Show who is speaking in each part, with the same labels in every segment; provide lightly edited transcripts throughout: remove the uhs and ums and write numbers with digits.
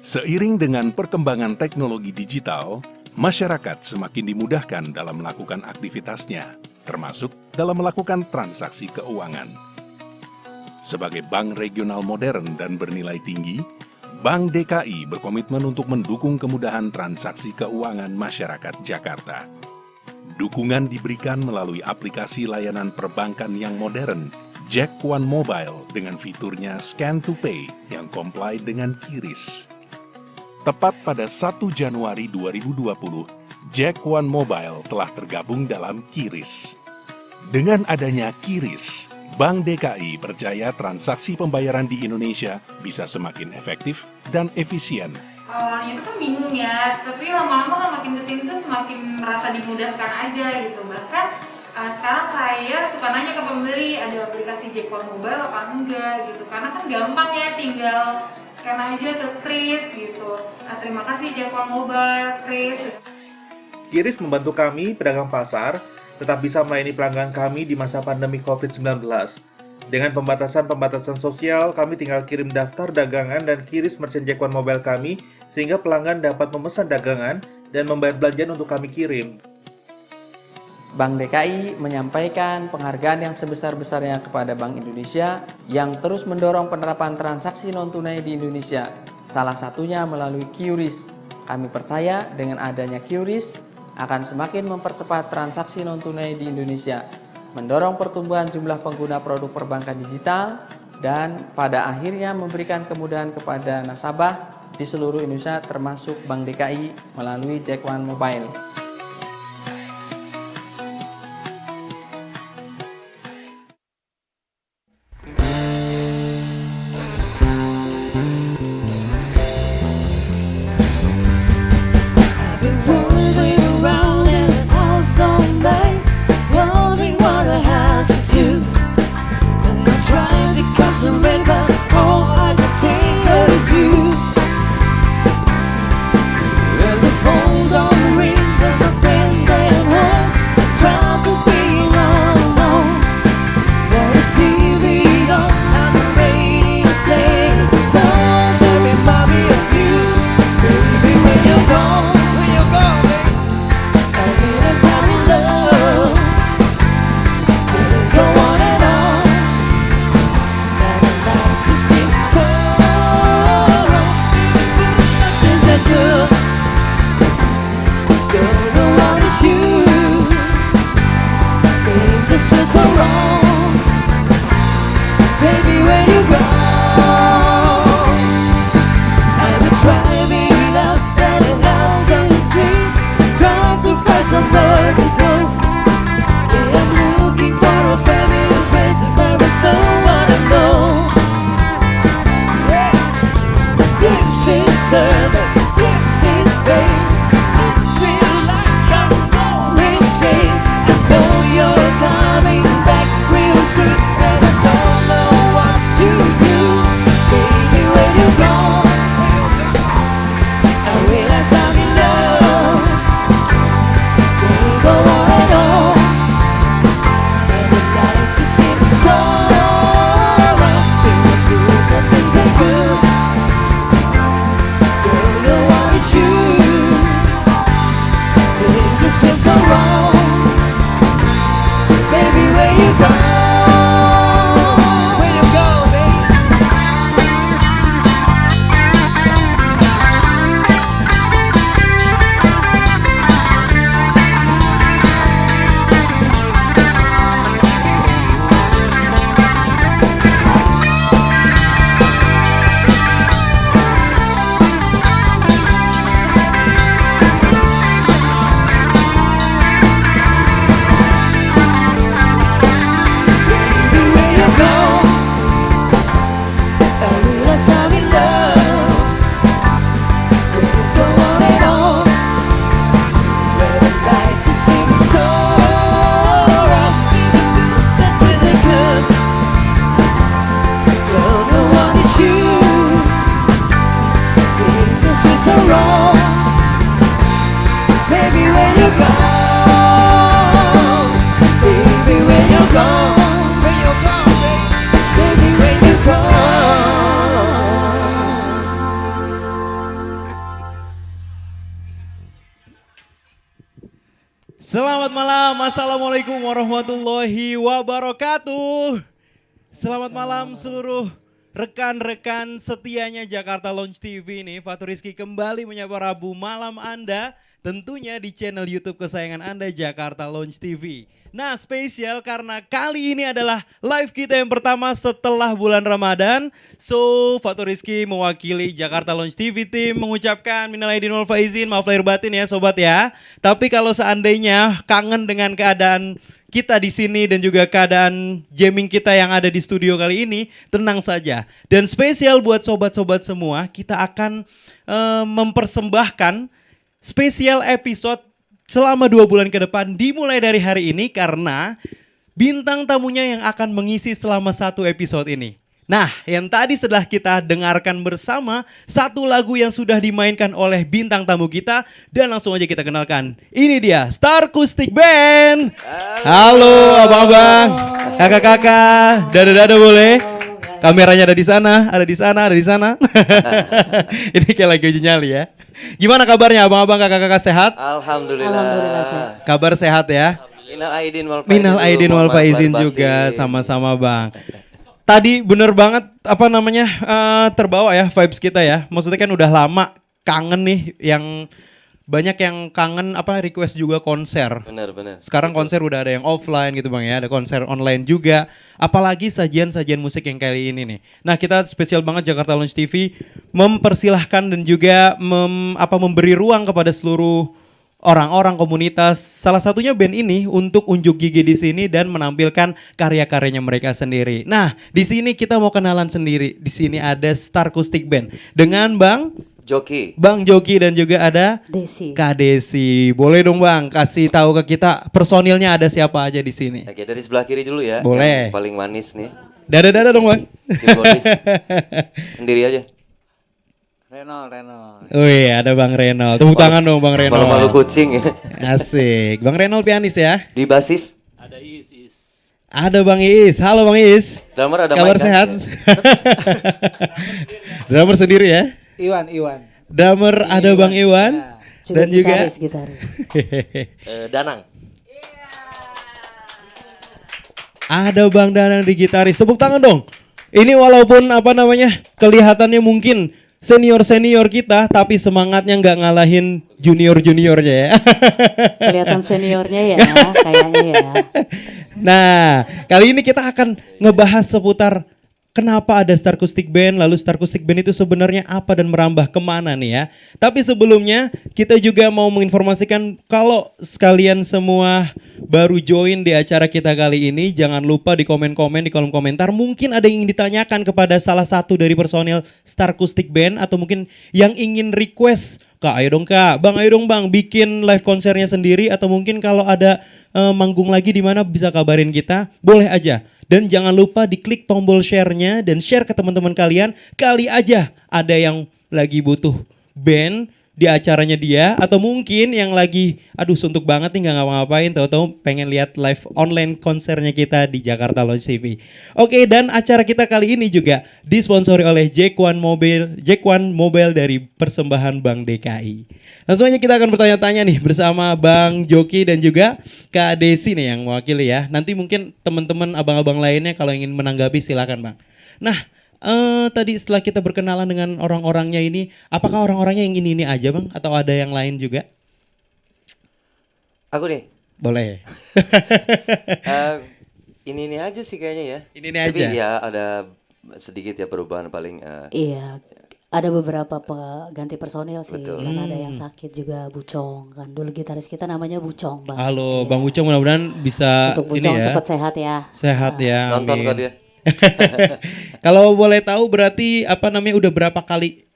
Speaker 1: Seiring dengan perkembangan teknologi digital, masyarakat semakin dimudahkan dalam melakukan aktivitasnya, termasuk dalam melakukan transaksi keuangan. Sebagai bank regional modern dan bernilai tinggi, Bank DKI berkomitmen untuk mendukung kemudahan transaksi keuangan masyarakat Jakarta. Dukungan diberikan melalui aplikasi layanan perbankan yang modern, Jack One Mobile dengan fiturnya Scan to Pay yang comply dengan QRIS. Tepat pada 1 Januari 2020, Jack One Mobile telah tergabung dalam QRIS. Dengan adanya QRIS, Bank DKI percaya transaksi pembayaran di Indonesia bisa semakin efektif dan efisien.
Speaker 2: Awalnya itu kan bingung ya, tapi lama-lama kan makin kesini tuh semakin merasa dimudahkan aja gitu. Bahkan sekarang saya suka nanya ke pembeli, ada aplikasi Jack One Mobile apa enggak gitu. Karena kan gampang ya, tinggal scan aja ke QRIS gitu. Terima kasih Jack One Mobile, QRIS.
Speaker 3: QRIS membantu kami, pedagang pasar, tetap bisa melayani pelanggan kami di masa pandemi COVID-19. Dengan pembatasan sosial, kami tinggal kirim daftar dagangan dan QRIS merchant Jack One Mobile kami, sehingga pelanggan dapat memesan dagangan dan membayar belanjaan untuk kami kirim.
Speaker 4: Bank DKI menyampaikan penghargaan yang sebesar-besarnya kepada Bank Indonesia yang terus mendorong penerapan transaksi non-tunai di Indonesia, salah satunya melalui QRIS. Kami percaya dengan adanya QRIS akan semakin mempercepat transaksi non-tunai di Indonesia, mendorong pertumbuhan jumlah pengguna produk perbankan digital, dan pada akhirnya memberikan kemudahan kepada nasabah di seluruh Indonesia termasuk Bank DKI melalui Jack One Mobile.
Speaker 5: selamat malam. Assalamualaikum warahmatullahi wabarakatuh. Selamat malam seluruh rekan-rekan setianya Jakarta Lounge TV nih. Fatur Rizky kembali menyapa Rabu malam Anda. Tentunya di channel YouTube kesayangan Anda Jakarta Lounge TV. Nah, spesial karena kali ini adalah live kita yang pertama setelah bulan Ramadan. So, Fatur Rizky mewakili Jakarta Lounge TV Team mengucapkan minal aidin wal faizin, maaf lahir batin ya sobat ya. Tapi kalau seandainya kangen dengan keadaan kita di sini dan juga keadaan jamming kita yang ada di studio kali ini, tenang saja. Dan spesial buat sobat-sobat semua, kita akan mempersembahkan spesial episode selama 2 bulan ke depan dimulai dari hari ini karena bintang tamunya yang akan mengisi selama 1 episode ini. Nah, yang tadi setelah kita dengarkan bersama satu lagu yang sudah dimainkan oleh bintang tamu kita dan langsung aja kita kenalkan. Ini dia Starcoustic Band. Halo abang-abang, kakak-kakak, dada-dada boleh? Kameranya ada di sana, ada di sana, ada di sana. Ini kayak lagi uji nyali ya. Gimana kabarnya abang-abang, kakak-kakak sehat?
Speaker 6: Alhamdulillah sehat.
Speaker 5: Kabar sehat ya? Minal aidin wal faizin juga sama-sama bang. Tadi bener banget terbawa ya vibes kita ya. Maksudnya kan udah lama kangen nih yang banyak yang kangen request juga konser.
Speaker 6: Benar.
Speaker 5: Sekarang konser udah ada yang offline gitu bang ya, ada konser online juga. Apalagi sajian-sajian musik yang kali ini nih. Nah kita spesial banget Jakarta Lounge TV mempersilahkan dan juga memberi ruang kepada seluruh orang-orang komunitas. Salah satunya band ini untuk unjuk gigi di sini dan menampilkan karya-karyanya mereka sendiri. Nah di sini kita mau kenalan sendiri. Di sini ada Starcoustic Band dengan Bang Joki dan juga ada Kak Desi. Boleh dong Bang kasih tahu ke kita personilnya ada siapa aja di sini?
Speaker 6: Oke, dari sebelah kiri dulu ya.
Speaker 5: Boleh.
Speaker 6: Yang paling manis nih.
Speaker 5: Dada-dada dong Bang.
Speaker 6: Sendiri aja.
Speaker 7: Renol.
Speaker 5: Wih ada Bang Renol. Tepuk tangan dong Bang Renol.
Speaker 6: Malu-malu kucing ya.
Speaker 5: Asik. Bang Renol pianis ya.
Speaker 6: Di basis.
Speaker 5: Ada Bang Iis. Halo Bang Iis.
Speaker 6: Drummer ada
Speaker 5: Kabar
Speaker 6: Mike
Speaker 5: sehat?
Speaker 6: ya?
Speaker 5: Drummer sendiri ya.
Speaker 7: Iwan.
Speaker 5: Drummer ada Bang Iwan. Dan juga
Speaker 7: gitaris.
Speaker 6: Danang.
Speaker 5: ada Bang Danang di gitaris. Tepuk tangan dong. Ini walaupun kelihatannya mungkin senior kita, tapi semangatnya nggak ngalahin juniornya ya.
Speaker 7: Kelihatan seniornya ya, kayaknya ya.
Speaker 5: Nah, kali ini kita akan ngebahas seputar kenapa ada Starcoustic Band, lalu Starcoustic Band itu sebenarnya apa dan merambah kemana nih ya. Tapi sebelumnya kita juga mau menginformasikan kalau sekalian semua baru join di acara kita kali ini, jangan lupa di komen-komen di kolom komentar. Mungkin ada yang ingin ditanyakan kepada salah satu dari personil Starcoustic Band atau mungkin yang ingin request, Kak ayo dong Kak, Bang ayo dong Bang bikin live konsernya sendiri atau mungkin kalau ada manggung lagi di mana bisa kabarin kita, boleh aja. Dan jangan lupa diklik tombol share-nya dan share ke teman-teman kalian. Kali aja ada yang lagi butuh band di acaranya dia. Atau mungkin yang lagi suntuk banget nih gak ngapa-ngapain. Tahu-tahu pengen lihat live online konsernya kita di Jakarta Lounge TV. Oke, dan acara kita kali ini juga disponsori oleh Jack One Mobile dari persembahan Bank DKI. Langsung aja kita akan bertanya-tanya nih bersama Bang Joki dan juga Kak Desi nih yang mewakili ya. Nanti mungkin teman-teman abang-abang lainnya kalau ingin menanggapi silakan Bang. Nah, tadi setelah kita berkenalan dengan orang-orangnya ini, apakah orang-orangnya yang ini aja Bang atau ada yang lain juga?
Speaker 6: Aku nih.
Speaker 5: Boleh.
Speaker 6: Ini aja sih kayaknya ya.
Speaker 5: Ini aja.
Speaker 6: Tapi ya ada sedikit ya perubahan paling.
Speaker 7: Iya, ada beberapa ganti personil sih.
Speaker 6: Betul.
Speaker 7: Kan ada yang sakit juga, Bucong kan. Dulu gitaris kita namanya Bucong Bang.
Speaker 5: Halo
Speaker 7: Iya.
Speaker 5: Bang Bucong, mudah-mudahan bisa
Speaker 7: Untuk
Speaker 5: ini
Speaker 7: Bucong
Speaker 5: ya.
Speaker 7: cepat sehat ya.
Speaker 5: Sehat ya.
Speaker 6: Nonton
Speaker 5: amin.
Speaker 6: kok dia.
Speaker 5: Kalau boleh tahu berarti udah berapa kali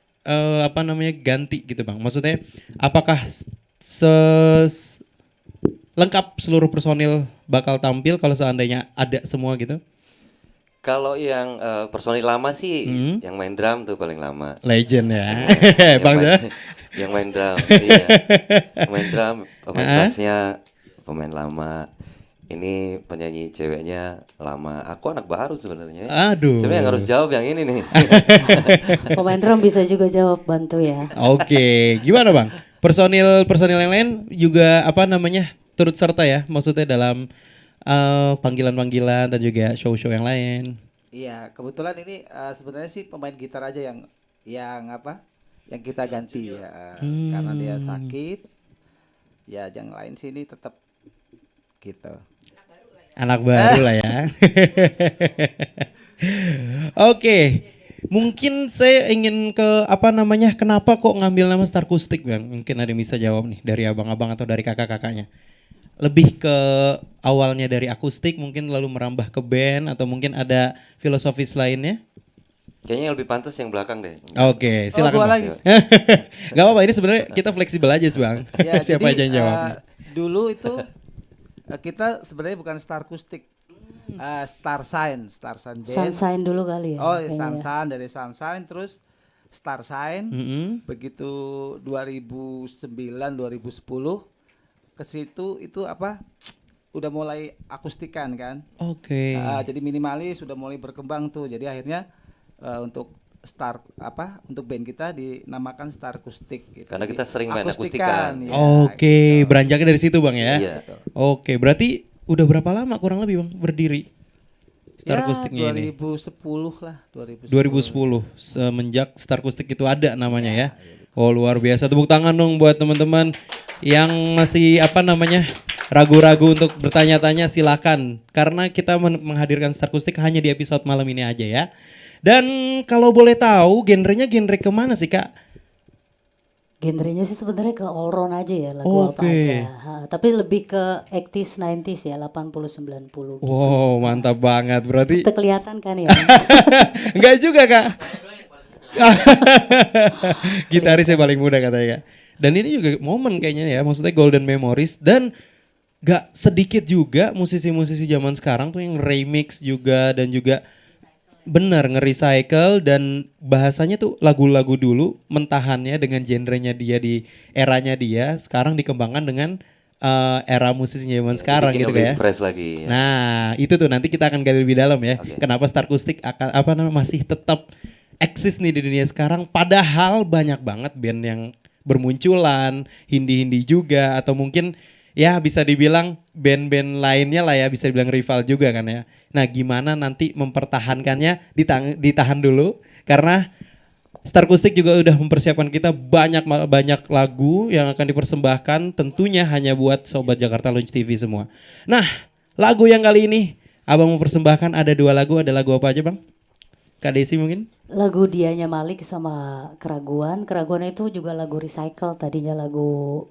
Speaker 5: ganti gitu Bang? Maksudnya apakah lengkap seluruh personil bakal tampil kalau seandainya ada semua gitu?
Speaker 6: Kalau yang personil lama sih yang main drum tuh paling lama.
Speaker 5: Legend ya.
Speaker 6: Yang
Speaker 5: Bang
Speaker 6: yang main drum, iya. Yang main drum, pemain bassnya pemain lama. Ini penyanyi ceweknya lama. Aku anak baru sebenarnya.
Speaker 5: Aduh.
Speaker 6: Sebenarnya yang harus jawab yang ini nih.
Speaker 7: Pemain drum bisa juga jawab, bantu ya.
Speaker 5: Oke, gimana Bang? Personil yang lain juga turut serta ya, maksudnya dalam panggilan-panggilan dan juga show-show yang lain.
Speaker 8: Iya, kebetulan ini sebenarnya sih pemain gitar aja yang apa? Yang kita ganti ya. Karena dia sakit. Ya, yang lain sih ini tetap gitu.
Speaker 5: Anak baru lah ya. Oke. Mungkin saya ingin ke kenapa kok ngambil nama Starcoustic, Bang? Mungkin ada yang bisa jawab nih dari abang-abang atau dari kakak-kakaknya. Lebih ke awalnya dari akustik mungkin lalu merambah ke band atau mungkin ada filosofis lainnya?
Speaker 6: Kayaknya yang lebih pantas yang belakang deh.
Speaker 5: Oke, silakan.
Speaker 8: gua
Speaker 5: Bang.
Speaker 8: lagi.
Speaker 5: Gak apa-apa, ini sebenarnya kita fleksibel aja sih, Bang.
Speaker 8: Ya,
Speaker 5: Siapa aja
Speaker 8: jadi,
Speaker 5: yang jawab.
Speaker 8: dulu itu kita sebenarnya bukan Starcoustic. Star Sign Band.
Speaker 7: Sunshine dulu kali ya.
Speaker 8: Oh,
Speaker 7: kayaknya.
Speaker 8: Sunshine, dari Sunshine terus Star Sign. Begitu 2009 2010 ke situ itu apa? Udah mulai akustikan kan.
Speaker 5: Oke.
Speaker 8: Jadi minimalis sudah mulai berkembang tuh. Jadi akhirnya untuk untuk band kita dinamakan Starcoustic gitu.
Speaker 6: Karena kita sering main
Speaker 8: Akustikan,
Speaker 6: akustikan.
Speaker 8: ya,
Speaker 5: Oke,
Speaker 8: gitu.
Speaker 5: beranjaknya dari situ, Bang ya.
Speaker 6: Iya.
Speaker 5: Oke, berarti udah berapa lama kurang lebih, Bang, berdiri Starcousticnya ini?
Speaker 8: 2010 lah,
Speaker 5: 2010 semenjak Starcoustic itu ada namanya ya. Oh, luar biasa. Tepuk tangan dong buat teman-teman yang masih ragu-ragu untuk bertanya-tanya, silakan. Karena kita menghadirkan Starcoustic hanya di episode malam ini aja ya. Dan kalau boleh tahu genre kemana sih, Kak?
Speaker 7: Genrenya sih sebenarnya ke all round aja ya, lagu apa aja. Tapi lebih ke 80s 90s ya, 80 90 gitu.
Speaker 5: Wow, mantap banget. Berarti
Speaker 7: Itu kelihatan kan ya.
Speaker 5: enggak juga, Kak. Gitarisnya paling muda katanya, Kak. Dan ini juga momen kayaknya ya, maksudnya golden memories. Dan gak sedikit juga musisi-musisi zaman sekarang tuh yang remix juga dan juga benar nge-recycle dan bahasanya tuh lagu-lagu dulu mentahannya dengan genrenya dia di eranya dia, sekarang dikembangkan dengan era musisi zaman sekarang
Speaker 6: Bikin
Speaker 5: gitu
Speaker 6: lebih
Speaker 5: ya.
Speaker 6: fresh lagi. Ya.
Speaker 5: Nah, itu tuh nanti kita akan gali lebih dalam ya.
Speaker 6: Oke.
Speaker 5: Kenapa Starcoustic akan masih tetap eksis nih di dunia sekarang, padahal banyak banget band yang bermunculan, Hindi-Hindi juga, atau mungkin ya bisa dibilang band-band lainnya lah ya, bisa dibilang rival juga kan ya. Nah, gimana nanti mempertahankannya, ditahan dulu karena Starcoustic juga udah mempersiapkan kita banyak lagu yang akan dipersembahkan tentunya hanya buat Sobat Jakarta Lounge TV semua. Nah, lagu yang kali ini Abang mau persembahkan ada 2 lagu, ada lagu apa aja, Bang? Kak Desi mungkin?
Speaker 7: Lagu Dianya Malik sama Keraguan. Keraguan itu juga lagu recycle, tadinya lagu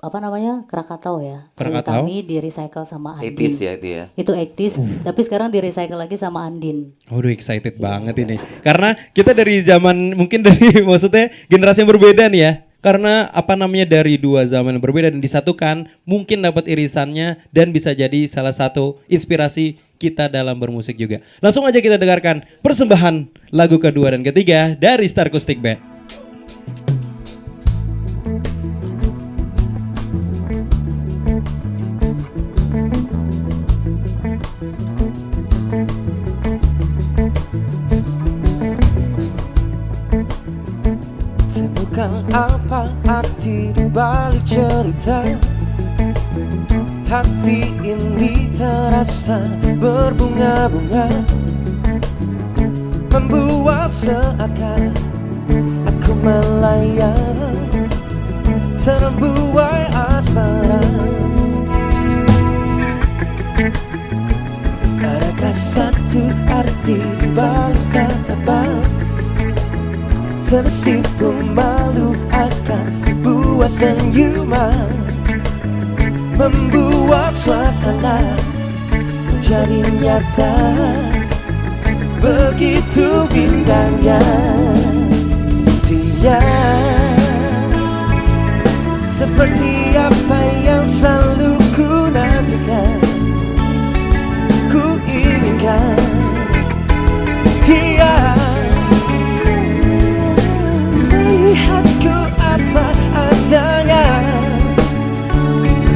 Speaker 7: Krakatau ya.
Speaker 5: Krakatau.
Speaker 7: Kami di recycle sama Andin.
Speaker 6: 80s ya itu ya.
Speaker 7: Itu 80s, tapi sekarang di recycle lagi sama Andin.
Speaker 5: Waduh, excited banget ini. Karena kita dari zaman mungkin dari maksudnya generasi yang berbeda nih ya. Karena dari 2 zaman yang berbeda dan disatukan, mungkin dapat irisannya dan bisa jadi salah satu inspirasi kita dalam bermusik juga. Langsung aja kita dengarkan persembahan lagu kedua dan ketiga dari Starcoustic Band.
Speaker 9: Apa arti dibalik cerita? Hati ini terasa berbunga-bunga, membuat seakan aku melayang terbuai asmara. Adakah satu arti dibalik tatapan? Tersipu malu akan sebuah senyuman, membuat suasana menjadi nyata. Begitu indahnya dia, seperti apa yang selalu ku nantikan, ku inginkan dia. Lihatku apa adanya,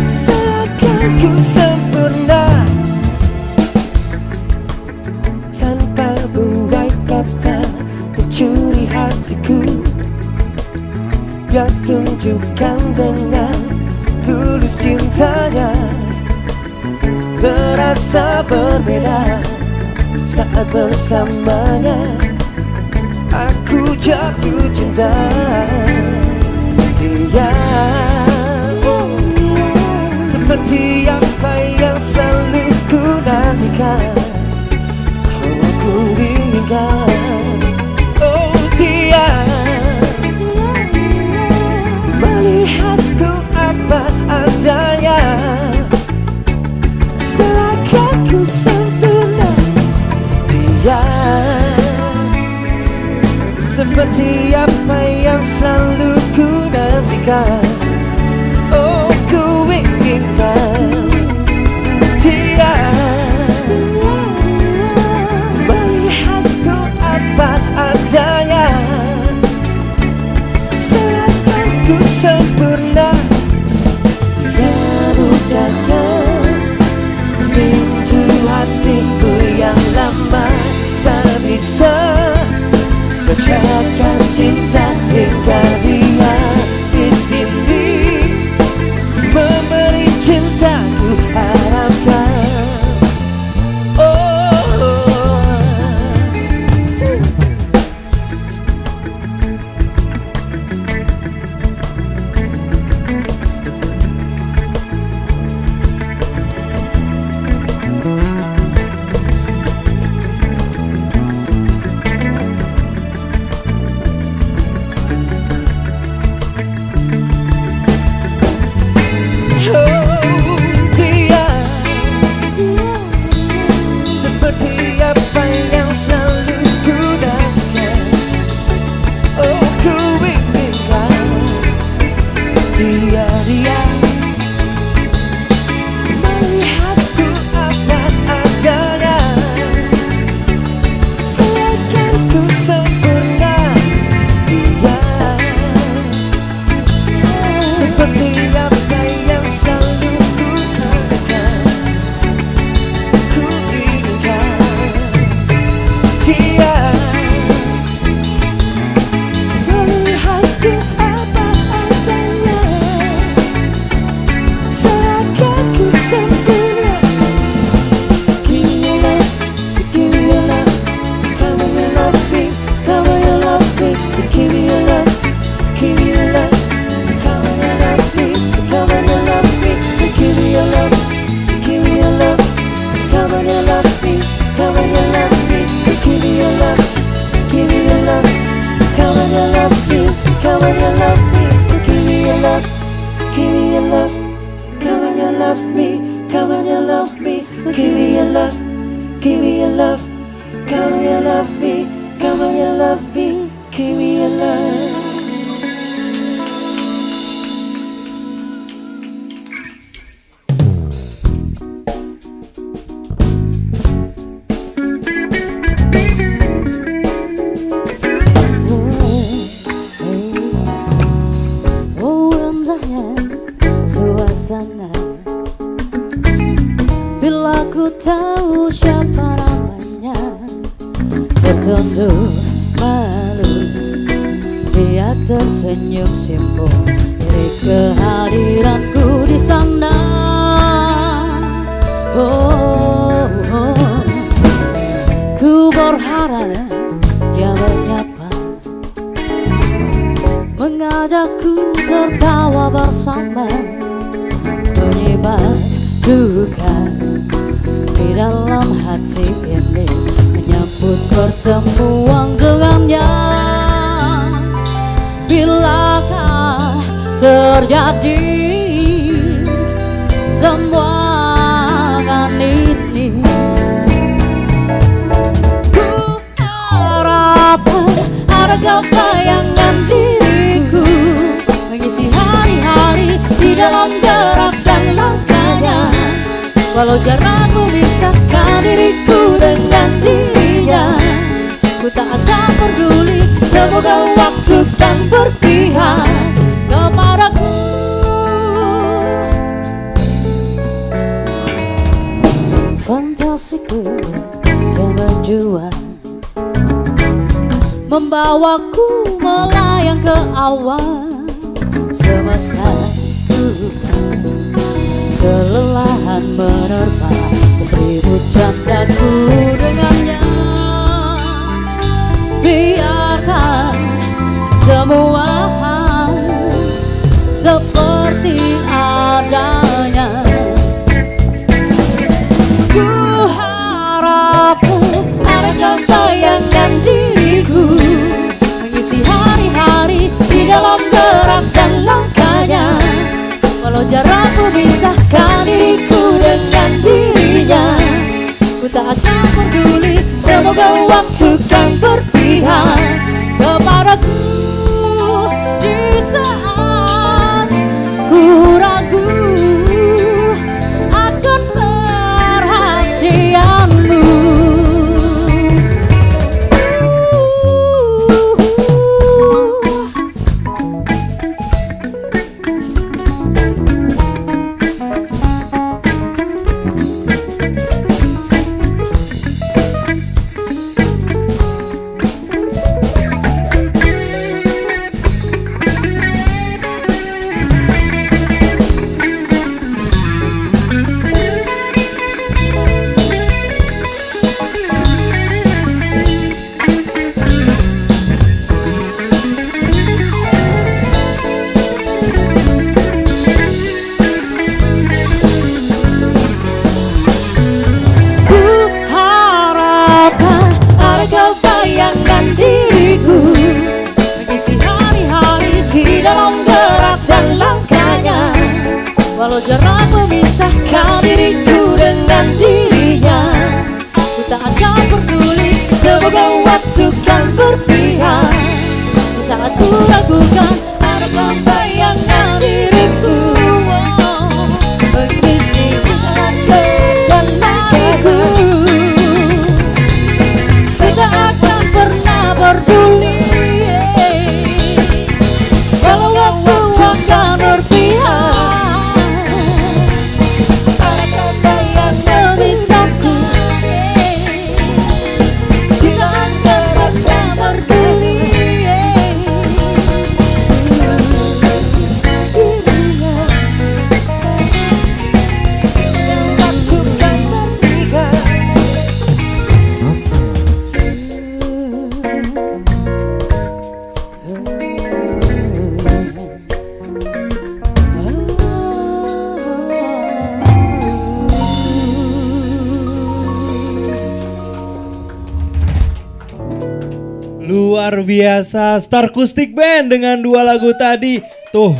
Speaker 9: seakan ku sempurna, tanpa buai kata tercuri hatiku. Dia tunjukkan dengan tulus cintanya. terasa berbeda saat bersamanya. Aku jatuh cinta dia, seperti apa yang selalu ku nantikan, ku inginkan. Oh dia melihatku apa adanya, seakan ku sempurna. Dia seperti apa yang selalu ku nantikan, oh ku inginkan. Dia melihatku apa adanya, seakan ku sempurna. Dia bukakan pintu hatiku yang lama tak bisa bacakan cinta hingga dia di sini memberi cintaku harapkan.
Speaker 7: Bila ku tahu siapa namanya, tertunduk malu, dia tersenyum simpul dari kehadiranku di sana. Oh, oh. Ku berharap dia menyapa, mengajakku tertawa bersama, menyebar duka di dalam hati ini, menyambut pertemuan dengannya. Bilakah terjadi semua kan ini, ku harap ada kebayangan diriku mengisi hari-hari di dalam gerak dan langkahnya. Walau jarak memisahkan diriku dengan dirinya, ku tak akan peduli, semoga waktu kan berpihak kepadaku. Fantasiku kemenjuan membawaku melayang ke awan semesta. Kelelahan menerpa ke ribut candaku dengannya. Biarkan semua hal seperti adanya. Ku harap ada bayangan diriku mengisi hari-hari di dalam gerak dan langkahnya. Walau jarak memisahkan diriku dengan dirinya, ku tak akan peduli. Semoga waktu kan berpihak kepadaku di saat ku ragu akan perhatianmu. Walau jarak memisahkan diriku dengan dirinya, ku tak akan peduli. Semoga waktu kan berpihak saat ku ragukan ada bayangan diriku mengisi hati dan hatiku. Tidak akan pernah peduli walau waktu akan berpihak.
Speaker 5: Luar biasa, Starcoustic Band dengan 2 lagu tadi. Tuh,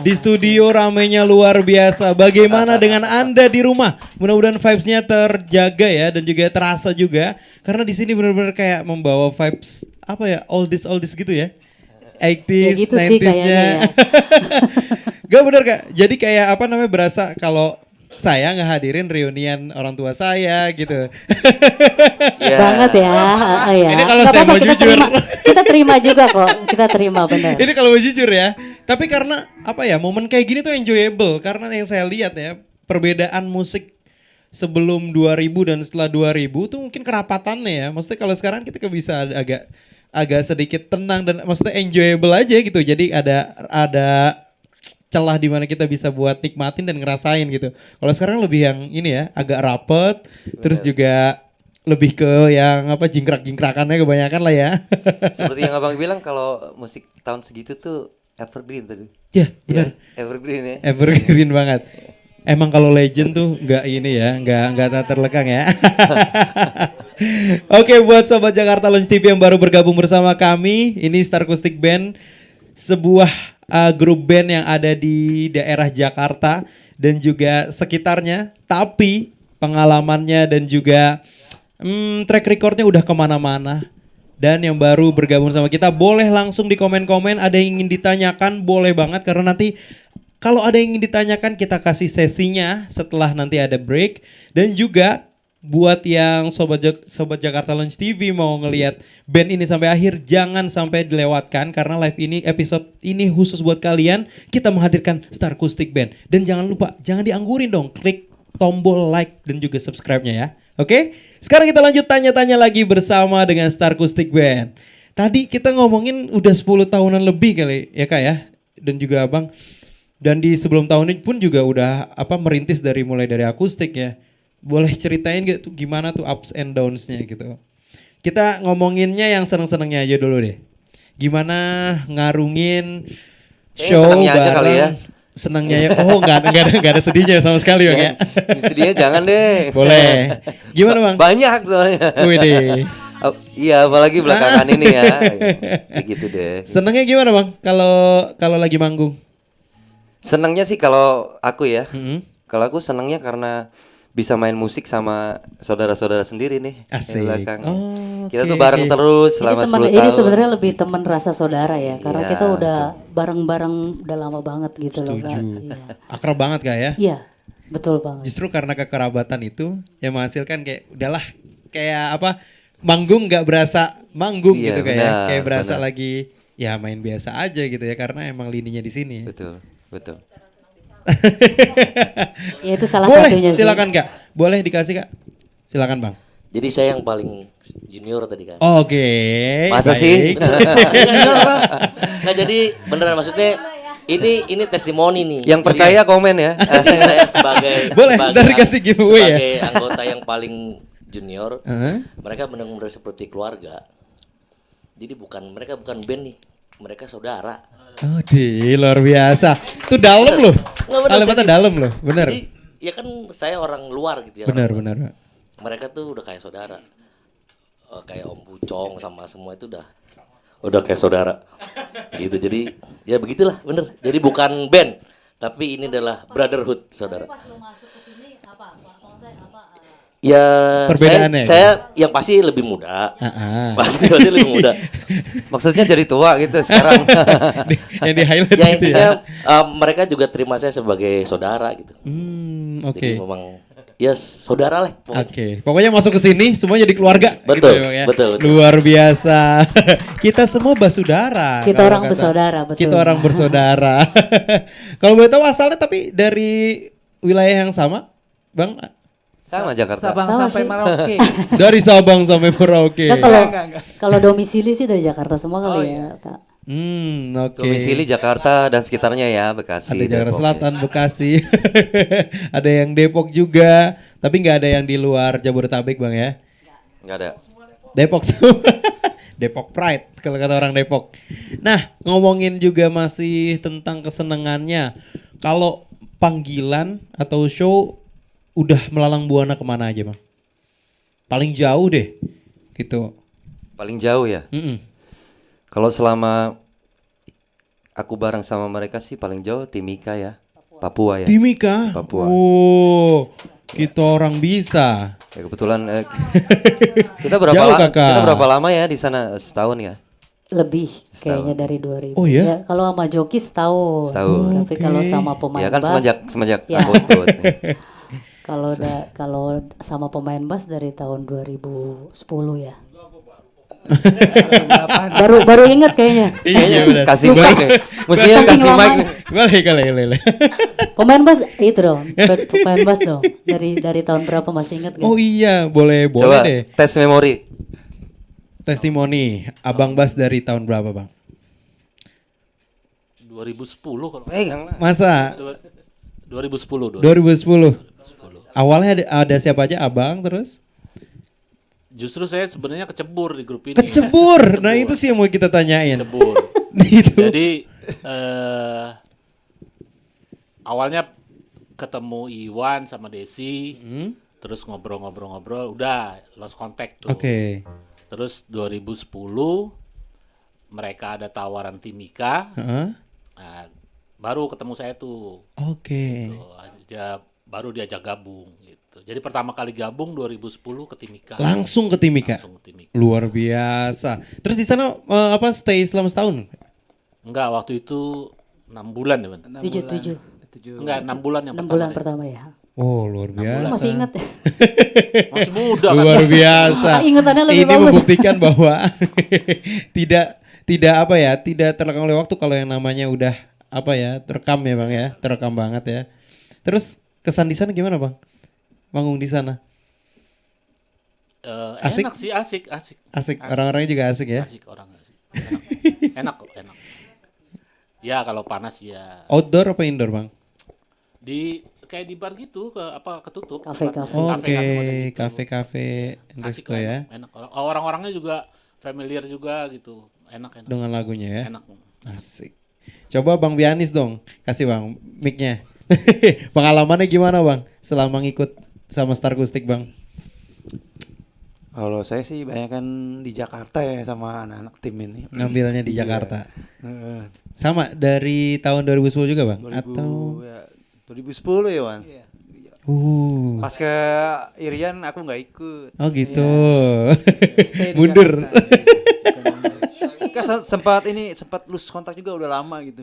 Speaker 5: di studio ramenya luar biasa. Bagaimana dengan Anda di rumah? Mudah-mudahan vibes-nya terjaga ya dan juga terasa juga. Karena di sini benar-benar kayak membawa vibes apa ya, oldies gitu ya. 80s,
Speaker 7: ya gitu
Speaker 5: 90s-nya.
Speaker 7: Ya.
Speaker 5: Gak bener Kak, jadi kayak apa namanya berasa kalau saya ngehadirin reunian orang tua saya gitu.
Speaker 7: Yeah. Banget ya. Ya.
Speaker 5: Ini kalau saya mau jujur.
Speaker 7: Kita terima juga kok, kita terima benar.
Speaker 5: Ini kalau mau jujur ya. Tapi karena apa ya, momen kayak gini tuh enjoyable. Karena yang saya lihat ya, perbedaan musik sebelum 2000 dan setelah 2000 tuh mungkin kerapatannya ya. Maksudnya kalau sekarang kita bisa agak sedikit tenang dan maksudnya enjoyable aja gitu. Jadi ada celah di mana kita bisa buat nikmatin dan ngerasain gitu. Kalau sekarang lebih yang ini ya, agak rapet, terus juga lebih ke yang apa jingkrak-jingkrakannya kebanyakan lah ya.
Speaker 6: Seperti yang Abang bilang kalau musik tahun segitu tuh evergreen tadi.
Speaker 5: Ya, benar.
Speaker 6: Ya, evergreen ya.
Speaker 5: Evergreen banget. Emang kalau legend tuh nggak ini ya, nggak tak terlekang ya. Oke, buat Sobat Jakarta Lounge TV yang baru bergabung bersama kami, ini Starcoustic Band, sebuah grup band yang ada di daerah Jakarta dan juga sekitarnya, tapi pengalamannya dan juga track recordnya udah kemana-mana. Dan yang baru bergabung sama kita boleh langsung di komen-komen, ada yang ingin ditanyakan boleh banget, karena nanti kalau ada yang ingin ditanyakan kita kasih sesinya setelah nanti ada break. Dan juga buat yang Sobat Jakarta Lounge TV mau ngelihat band ini sampai akhir, jangan sampai dilewatkan karena live ini, episode ini khusus buat kalian. Kita menghadirkan Starcoustic Band. Dan jangan lupa, jangan dianggurin dong, klik tombol like dan juga subscribe-nya ya. Oke? Sekarang kita lanjut tanya-tanya lagi bersama dengan Starcoustic Band. Tadi kita ngomongin udah 10 tahunan lebih kali ya Kak ya, dan juga Abang. Dan di sebelum tahun ini pun juga udah merintis mulai dari akustik ya. Boleh ceritain gitu gimana tuh ups and downs-nya gitu. Kita ngomonginnya yang seneng-senengnya aja dulu deh. Gimana ngarungin
Speaker 6: Kayaknya
Speaker 5: show
Speaker 6: senengnya aja
Speaker 5: bareng
Speaker 6: kali ya.
Speaker 5: senengnya ya. Oh nggak ada sedihnya sama sekali Bang ya.
Speaker 6: Sedihnya jangan deh.
Speaker 5: Boleh. Gimana Bang?
Speaker 6: Banyak soalnya.
Speaker 5: Wih
Speaker 6: Oh, iya, apalagi belakangan ini ya. Kayak gitu deh.
Speaker 5: senengnya gimana Bang? Kalau lagi manggung?
Speaker 6: Senangnya sih kalau aku ya.
Speaker 5: Mm-mm.
Speaker 6: Kalau aku senangnya karena bisa main musik sama saudara-saudara sendiri nih di
Speaker 5: Asik.
Speaker 6: belakang.
Speaker 5: Oh,
Speaker 6: Kita
Speaker 5: oke,
Speaker 6: tuh bareng
Speaker 5: oke.
Speaker 6: terus
Speaker 7: Ini
Speaker 6: selama
Speaker 7: teman
Speaker 6: 10
Speaker 7: ini
Speaker 6: tahun.
Speaker 7: sebenarnya lebih teman rasa saudara ya, karena
Speaker 6: Iya,
Speaker 7: kita udah bareng-bareng udah lama banget gitu loh Kak.
Speaker 5: Setuju.
Speaker 7: Iya.
Speaker 5: Akrab banget Kak ya?
Speaker 7: Iya, betul banget.
Speaker 5: Justru karena kekerabatan itu yang menghasilkan kayak udahlah kayak apa manggung nggak berasa manggung
Speaker 6: Iya,
Speaker 5: gitu
Speaker 6: benar,
Speaker 5: kayak berasa
Speaker 6: benar.
Speaker 5: lagi ya main biasa aja gitu ya karena emang lininya di sini. Ya.
Speaker 6: Betul, betul.
Speaker 7: Ya itu salah
Speaker 5: Boleh,
Speaker 7: satunya sih.
Speaker 5: silakan Kak. Boleh dikasih Kak. Silakan Bang.
Speaker 10: Jadi saya yang paling junior tadi kan.
Speaker 5: Oke.
Speaker 6: Masa sih?
Speaker 5: baik.
Speaker 10: Nah jadi beneran maksudnya ini testimoni nih.
Speaker 6: Yang percaya komen ya.
Speaker 10: Jadi saya sebagai
Speaker 5: Boleh,
Speaker 10: sebagai
Speaker 5: ntar dikasih giveaway ya.
Speaker 10: sebagai anggota yang paling junior, mereka benar-benar seperti keluarga. Jadi mereka bukan band nih, mereka saudara.
Speaker 5: Oh, luar biasa. Itu dalam loh.
Speaker 10: Nggak, bener,
Speaker 5: Kalimatnya
Speaker 10: serius.
Speaker 5: dalam loh, bener.
Speaker 10: Jadi ya kan saya orang luar gitu ya.
Speaker 5: Bener,
Speaker 10: orang luar.
Speaker 5: bener.
Speaker 10: Mereka tuh udah kayak saudara. Kayak Om Pucong sama semua itu udah kayak saudara. Gitu. Jadi ya begitulah, bener. Jadi bukan band, tapi ini adalah brotherhood, saudara. Ya,
Speaker 5: Perbedaannya
Speaker 10: saya yang pasti lebih muda. Pasti lebih muda.
Speaker 6: Maksudnya jadi tua gitu sekarang.
Speaker 5: Yang di highlight
Speaker 10: Ya
Speaker 5: gitu
Speaker 10: intinya
Speaker 5: ya.
Speaker 10: mereka juga terima saya sebagai saudara gitu.
Speaker 5: Oke.
Speaker 10: Jadi memang ya saudara lah.
Speaker 5: Oke, pokoknya masuk ke sini semua jadi keluarga.
Speaker 10: Betul,
Speaker 5: gitu ya, Bang, ya.
Speaker 10: betul.
Speaker 5: Luar biasa. Kita semua bersaudara.
Speaker 7: Kita
Speaker 5: kalau
Speaker 7: orang
Speaker 5: kata.
Speaker 7: bersaudara, betul.
Speaker 5: Kita orang bersaudara. Kalau boleh tahu asalnya tapi dari wilayah yang sama, Bang?
Speaker 6: Sama Jakarta.
Speaker 8: Sabang
Speaker 7: Sama
Speaker 8: sampai
Speaker 7: sih.
Speaker 8: Merauke.
Speaker 5: Dari Sabang sampai Merauke.
Speaker 7: Nah, kalau domisili sih dari Jakarta semua kali ya, Kak.
Speaker 5: Oke.
Speaker 6: Domisili Jakarta dan sekitarnya ya, Bekasi.
Speaker 5: Ada Jakarta
Speaker 6: Depok.
Speaker 5: Selatan, Bekasi. Ada yang Depok juga, tapi nggak ada yang di luar Jabodetabek, Bang ya.
Speaker 6: Nggak ada.
Speaker 5: Depok semua. Depok Pride kalau kata orang Depok. Nah, ngomongin juga masih tentang kesenangannya. Kalau panggilan atau show udah melalang buana kemana aja Bang? Paling jauh deh gitu.
Speaker 6: Paling jauh ya. Kalau selama aku bareng sama mereka sih paling jauh Timika ya. Papua ya.
Speaker 5: Timika?
Speaker 6: Papua.
Speaker 5: Oh, kita orang bisa.
Speaker 6: Ya, kebetulan kita berapa
Speaker 5: Jauh, Kakak.
Speaker 6: kita berapa lama ya di sana? Setahun ya?
Speaker 7: Lebih kayaknya dari 2000.
Speaker 5: Oh, ya?
Speaker 7: Kalau sama Joki setahun.
Speaker 6: Setahun.
Speaker 7: Tapi kalau sama pemain
Speaker 6: Ya kan
Speaker 7: bass,
Speaker 6: semenjak
Speaker 7: ya.
Speaker 6: aku ikut.
Speaker 7: Kalau sama pemain bass dari tahun 2010 ya. baru inget kayaknya.
Speaker 5: Iya benar.
Speaker 6: Kasih mic nih. Mestinya
Speaker 7: Saking
Speaker 6: kasih mic
Speaker 7: lamanya.
Speaker 6: nih.
Speaker 5: Boleh.
Speaker 7: Pemain bass itu dong. Pemain bass dong. Dari tahun berapa masih inget gak?
Speaker 5: Oh iya, boleh
Speaker 6: Coba
Speaker 5: deh.
Speaker 6: tes memori.
Speaker 5: Testimoni Abang Bas dari tahun berapa, Bang?
Speaker 11: 2010 kalau
Speaker 5: Masa?
Speaker 11: 2010.
Speaker 5: 2010. Awalnya ada siapa aja, Abang terus?
Speaker 11: Justru saya sebenarnya kecebur di grup ini.
Speaker 5: Kecebur. Nah, itu sih yang mau kita tanyain.
Speaker 11: Kecebur.
Speaker 5: Gitu.
Speaker 11: Jadi awalnya ketemu Iwan sama Desi, terus ngobrol-ngobrol, udah lost contact tuh.
Speaker 5: Oke.
Speaker 11: Terus 2010 mereka ada tawaran Timika,
Speaker 5: Heeh.
Speaker 11: nah, baru ketemu saya tuh.
Speaker 5: Oke.
Speaker 11: Baru diajak gabung gitu. Jadi pertama kali gabung 2010 ke Timika.
Speaker 5: Langsung ke Timika. Luar biasa. Terus di sana stay selama setahun?
Speaker 11: Enggak, waktu itu 6 bulan ya, Ban?
Speaker 7: 7.
Speaker 11: Enggak, 6 bulan yang
Speaker 7: 6
Speaker 11: pertama
Speaker 7: bulan
Speaker 11: deh.
Speaker 7: pertama ya.
Speaker 5: Oh, luar biasa.
Speaker 7: Masih ingat ya?
Speaker 11: Masih muda kan.
Speaker 5: Luar biasa.
Speaker 7: Ingatannya lebih
Speaker 5: Ini
Speaker 7: bagus.
Speaker 5: membuktikan bahwa tidak terlekang oleh waktu kalau yang namanya udah terekam ya Bang ya, terekam banget ya. Terus kesan di sana gimana Bang? Manggung di sana? Asik?
Speaker 11: Enak sih, asik.
Speaker 5: Asik, orang-orangnya juga asik ya?
Speaker 11: Asik orang. Enak kok, enak. Ya kalau panas ya.
Speaker 5: Outdoor apa indoor Bang?
Speaker 11: kayak di bar gitu ketutup.
Speaker 7: Kafe-kafe.
Speaker 5: Oke,
Speaker 11: Kafe-kafe
Speaker 5: kafe-kafe
Speaker 11: Asik
Speaker 5: resto
Speaker 11: lah,
Speaker 5: ya.
Speaker 11: enak. Orang-orangnya juga familiar juga gitu. Enak.
Speaker 5: Dengan lagunya ya.
Speaker 11: Enak.
Speaker 5: Asik. Coba Bang Bianis dong, kasih Bang mic-nya. Pengalamannya gimana Bang selama ngikut sama Star Acoustic Bang?
Speaker 12: Kalau saya sih banyak kan di Jakarta ya sama anak-anak tim ini.
Speaker 5: Ngambilnya di
Speaker 12: Iya.
Speaker 5: Jakarta. Sama dari tahun 2010 juga Bang?
Speaker 12: 2000,
Speaker 5: Atau
Speaker 12: ya, 2010 ya Wan. Pas ke Irian aku nggak ikut.
Speaker 5: Oh gitu.
Speaker 12: Stay di
Speaker 5: Mundur.
Speaker 12: Kan sempat lose kontak juga udah lama gitu.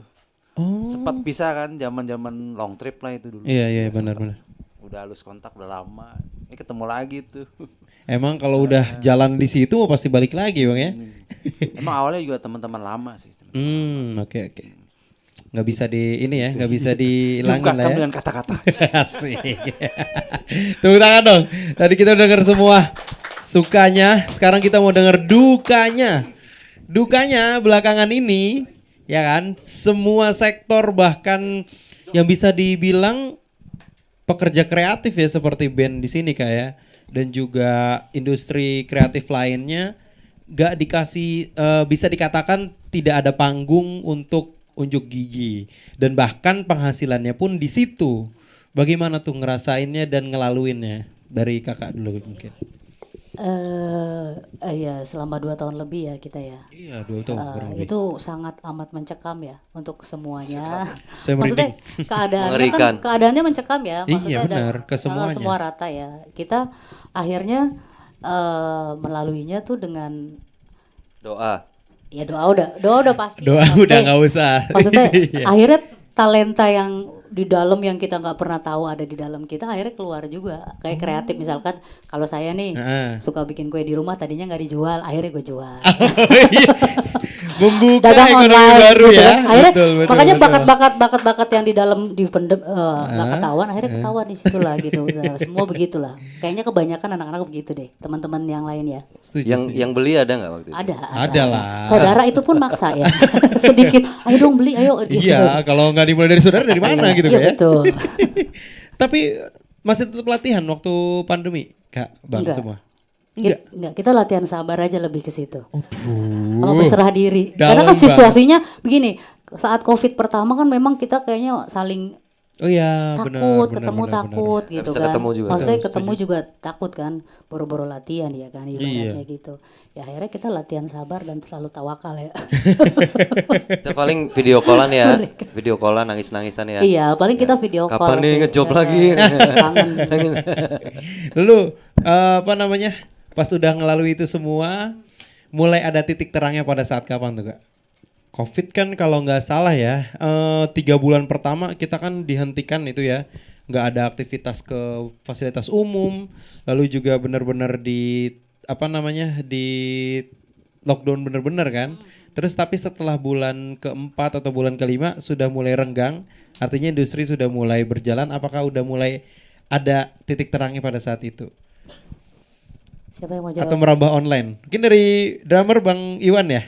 Speaker 12: Sempat pisah kan zaman-zaman long trip lah itu dulu.
Speaker 5: Iya benar-benar.
Speaker 12: Udah lose kontak udah lama. Ini ketemu lagi tuh.
Speaker 5: Emang kalau udah jalan di situ mau pasti balik lagi Bang ya?
Speaker 12: Emang awalnya juga teman-teman lama sih.
Speaker 5: Oke. Nggak bisa nggak bisa dihilangin lah ya.
Speaker 12: Dengan kata-kata.
Speaker 5: Asik. Tepuk tangan dong. Tadi kita udah denger semua sukanya, sekarang kita mau denger dukanya. Dukanya belakangan ini, ya kan, semua sektor bahkan yang bisa dibilang pekerja kreatif ya seperti band di sini Kak ya, dan juga industri kreatif lainnya gak dikasih bisa dikatakan tidak ada panggung untuk unjuk gigi, dan bahkan penghasilannya pun di situ. Bagaimana tuh ngerasainnya dan ngelaluinnya? Dari Kakak dulu mungkin.
Speaker 7: Ya selama 2 tahun lebih ya kita ya.
Speaker 5: Iya 2 tahun kurang lebih.
Speaker 7: Itu sangat amat mencekam ya untuk semuanya.
Speaker 5: Saya
Speaker 7: Maksudnya keadaannya mencekam ya. Maksudnya
Speaker 5: iya benar, ke semuanya.
Speaker 7: Semua rata ya. Kita akhirnya melaluinya tuh dengan
Speaker 6: Doa.
Speaker 7: ya doa udah pasti.
Speaker 5: Doa
Speaker 7: Maksudnya-
Speaker 5: udah nggak usah.
Speaker 7: Maksudnya
Speaker 5: Iya.
Speaker 7: akhirnya talenta yang di dalam yang kita nggak pernah tahu ada di dalam kita akhirnya keluar juga. Kayak kreatif misalkan kalau saya nih suka bikin kue di rumah, tadinya nggak dijual, akhirnya gue jual.
Speaker 5: Membuka
Speaker 7: Dagang
Speaker 5: ekonomi
Speaker 7: online
Speaker 5: baru
Speaker 7: gitu
Speaker 5: ya.
Speaker 7: kan. Akhirnya
Speaker 5: Betul,
Speaker 7: makanya
Speaker 5: betul.
Speaker 7: bakat-bakat yang di dalam dipendem nggak ketahuan, akhirnya ketahuan di situ lah gitu. Udah, semua begitulah. Kayaknya kebanyakan anak-anak begitu deh, teman-teman yang lain ya.
Speaker 6: Yang beli ada nggak waktu itu?
Speaker 7: Ada
Speaker 5: lah.
Speaker 7: Saudara itu pun maksa ya. Sedikit, ayo dong beli, ayo gitu.
Speaker 5: Iya, kalau nggak dimulai dari saudara dari mana gitu
Speaker 7: Iya,
Speaker 5: Kak ya?
Speaker 7: betul.
Speaker 5: Tapi masih tetap latihan waktu pandemi Kak Bang
Speaker 7: Enggak.
Speaker 5: semua?
Speaker 7: Enggak, kita latihan sabar aja lebih ke situ.
Speaker 5: Sama
Speaker 7: berserah diri. Karena kan situasinya begini, saat Covid pertama kan memang kita kayaknya saling takut, ketemu takut gitu
Speaker 6: bisa
Speaker 7: kan.
Speaker 6: ketemu juga.
Speaker 7: Maksudnya
Speaker 5: Betul,
Speaker 7: ketemu juga takut kan, boro-boro latihan ya kan ibaratnya
Speaker 5: Iya.
Speaker 7: gitu. Ya akhirnya kita latihan sabar dan selalu tawakal ya.
Speaker 6: Kita paling video callan ya, video callan nangis-nangisan ya.
Speaker 7: Iya, paling kita video call.
Speaker 6: Kapan nih
Speaker 7: sih.
Speaker 6: ngejob lagi?
Speaker 7: Kangen.
Speaker 5: Lalu apa namanya? Pas udah ngelalui itu semua, mulai ada titik terangnya pada saat kapan tuh Kak? Covid kan kalau nggak salah ya, 3 bulan pertama kita kan dihentikan itu ya, nggak ada aktivitas ke fasilitas umum, lalu juga benar-benar di lockdown benar-benar kan. Terus tapi setelah bulan keempat atau bulan kelima sudah mulai renggang, artinya industri sudah mulai berjalan. Apakah udah mulai ada titik terangnya pada saat itu?
Speaker 7: Siapa yang mau jawab?
Speaker 5: Atau merambah online? Mungkin dari drummer Bang Iwan ya?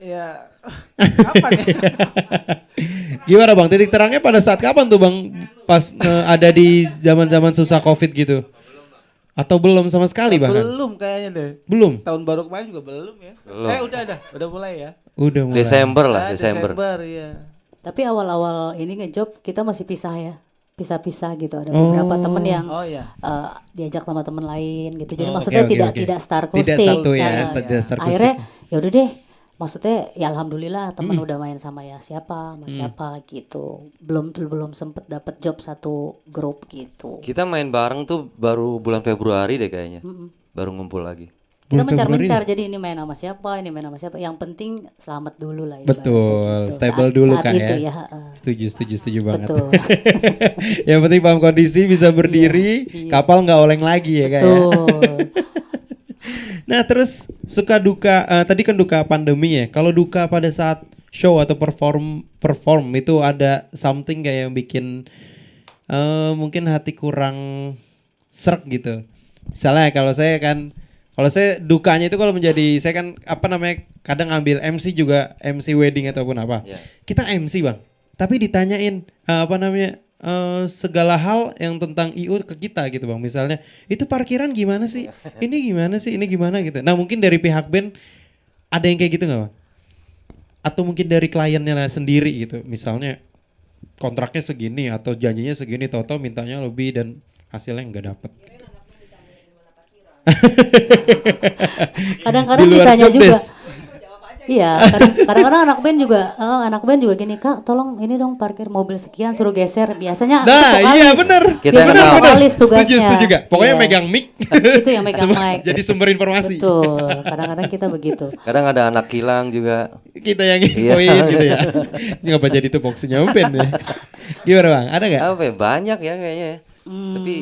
Speaker 8: Ya, kapan ya?
Speaker 5: Gimana Bang? Titik terangnya pada saat kapan tuh Bang? Pas ada di zaman-zaman susah Covid gitu? Atau belum sama sekali bahkan?
Speaker 8: Belum kayaknya deh.
Speaker 5: Belum?
Speaker 8: Tahun baru kemarin juga belum ya.
Speaker 6: Belum.
Speaker 8: Udah mulai ya.
Speaker 5: Udah mulai.
Speaker 6: Desember lah, Desember.
Speaker 8: Iya.
Speaker 7: Tapi awal-awal ini ngejob kita masih pisah ya. Pisah-pisah gitu, ada beberapa temen yang diajak sama temen lain gitu. Jadi maksudnya tidak star acoustic.
Speaker 5: Tidak satu ya,
Speaker 7: Nah,
Speaker 5: tidak star acoustic.
Speaker 7: akhirnya ya udah deh. Maksudnya ya alhamdulillah temen udah main sama ya siapa gitu. Belum sempet dapet job satu grup gitu.
Speaker 6: Kita main bareng tuh baru bulan Februari deh kayaknya. Baru ngumpul lagi.
Speaker 7: Kita mencar-mencar, jadi ini main sama siapa, ini main sama siapa. Yang penting selamat dulu lah. ibaratnya
Speaker 5: Betul,
Speaker 7: gitu.
Speaker 5: stable
Speaker 7: Saat-
Speaker 5: dulu
Speaker 7: saat
Speaker 5: Kak
Speaker 7: itu
Speaker 5: ya.
Speaker 7: ya.
Speaker 5: Setuju banget.
Speaker 7: Betul.
Speaker 5: Yang penting paham kondisi, bisa berdiri, kapal nggak oleng lagi ya Kak ya.
Speaker 7: Betul.
Speaker 5: Nah terus suka duka, tadi kan duka pandemi ya. Kalau duka pada saat show atau perform itu ada something kayak yang bikin mungkin hati kurang srek gitu. Misalnya kalau saya dukanya itu kalau menjadi, saya kan kadang ngambil MC juga, MC wedding ataupun apa.
Speaker 6: Yeah.
Speaker 5: Kita MC Bang, tapi ditanyain segala hal yang tentang IU ke kita gitu Bang. Misalnya itu parkiran gimana sih? Ini gimana sih? Ini gimana gitu. Nah mungkin dari pihak band ada yang kayak gitu nggak Bang? Atau mungkin dari kliennya sendiri gitu. Misalnya kontraknya segini atau janjinya segini, tahu-tahu mintanya lebih dan hasilnya nggak dapet.
Speaker 7: Kadang-kadang ditanya juga. Iya, kadang-kadang anak band juga gini, Kak, tolong ini dong parkir mobil sekian suruh geser. Biasanya
Speaker 5: nah, iya benar.
Speaker 7: Biasanya vokalis tugasnya.
Speaker 5: Setuju juga. Pokoknya megang mic.
Speaker 7: Itu yang megang mic.
Speaker 5: Jadi sumber informasi.
Speaker 7: Betul. Kadang-kadang kita begitu.
Speaker 6: Kadang ada anak kilang juga.
Speaker 5: Kita yang infoin gitu ya. Ngapa jadi tupoksinya band ya? Gimana Bang? Ada nggak?
Speaker 6: Apa ya? Banyak ya kayaknya. Tapi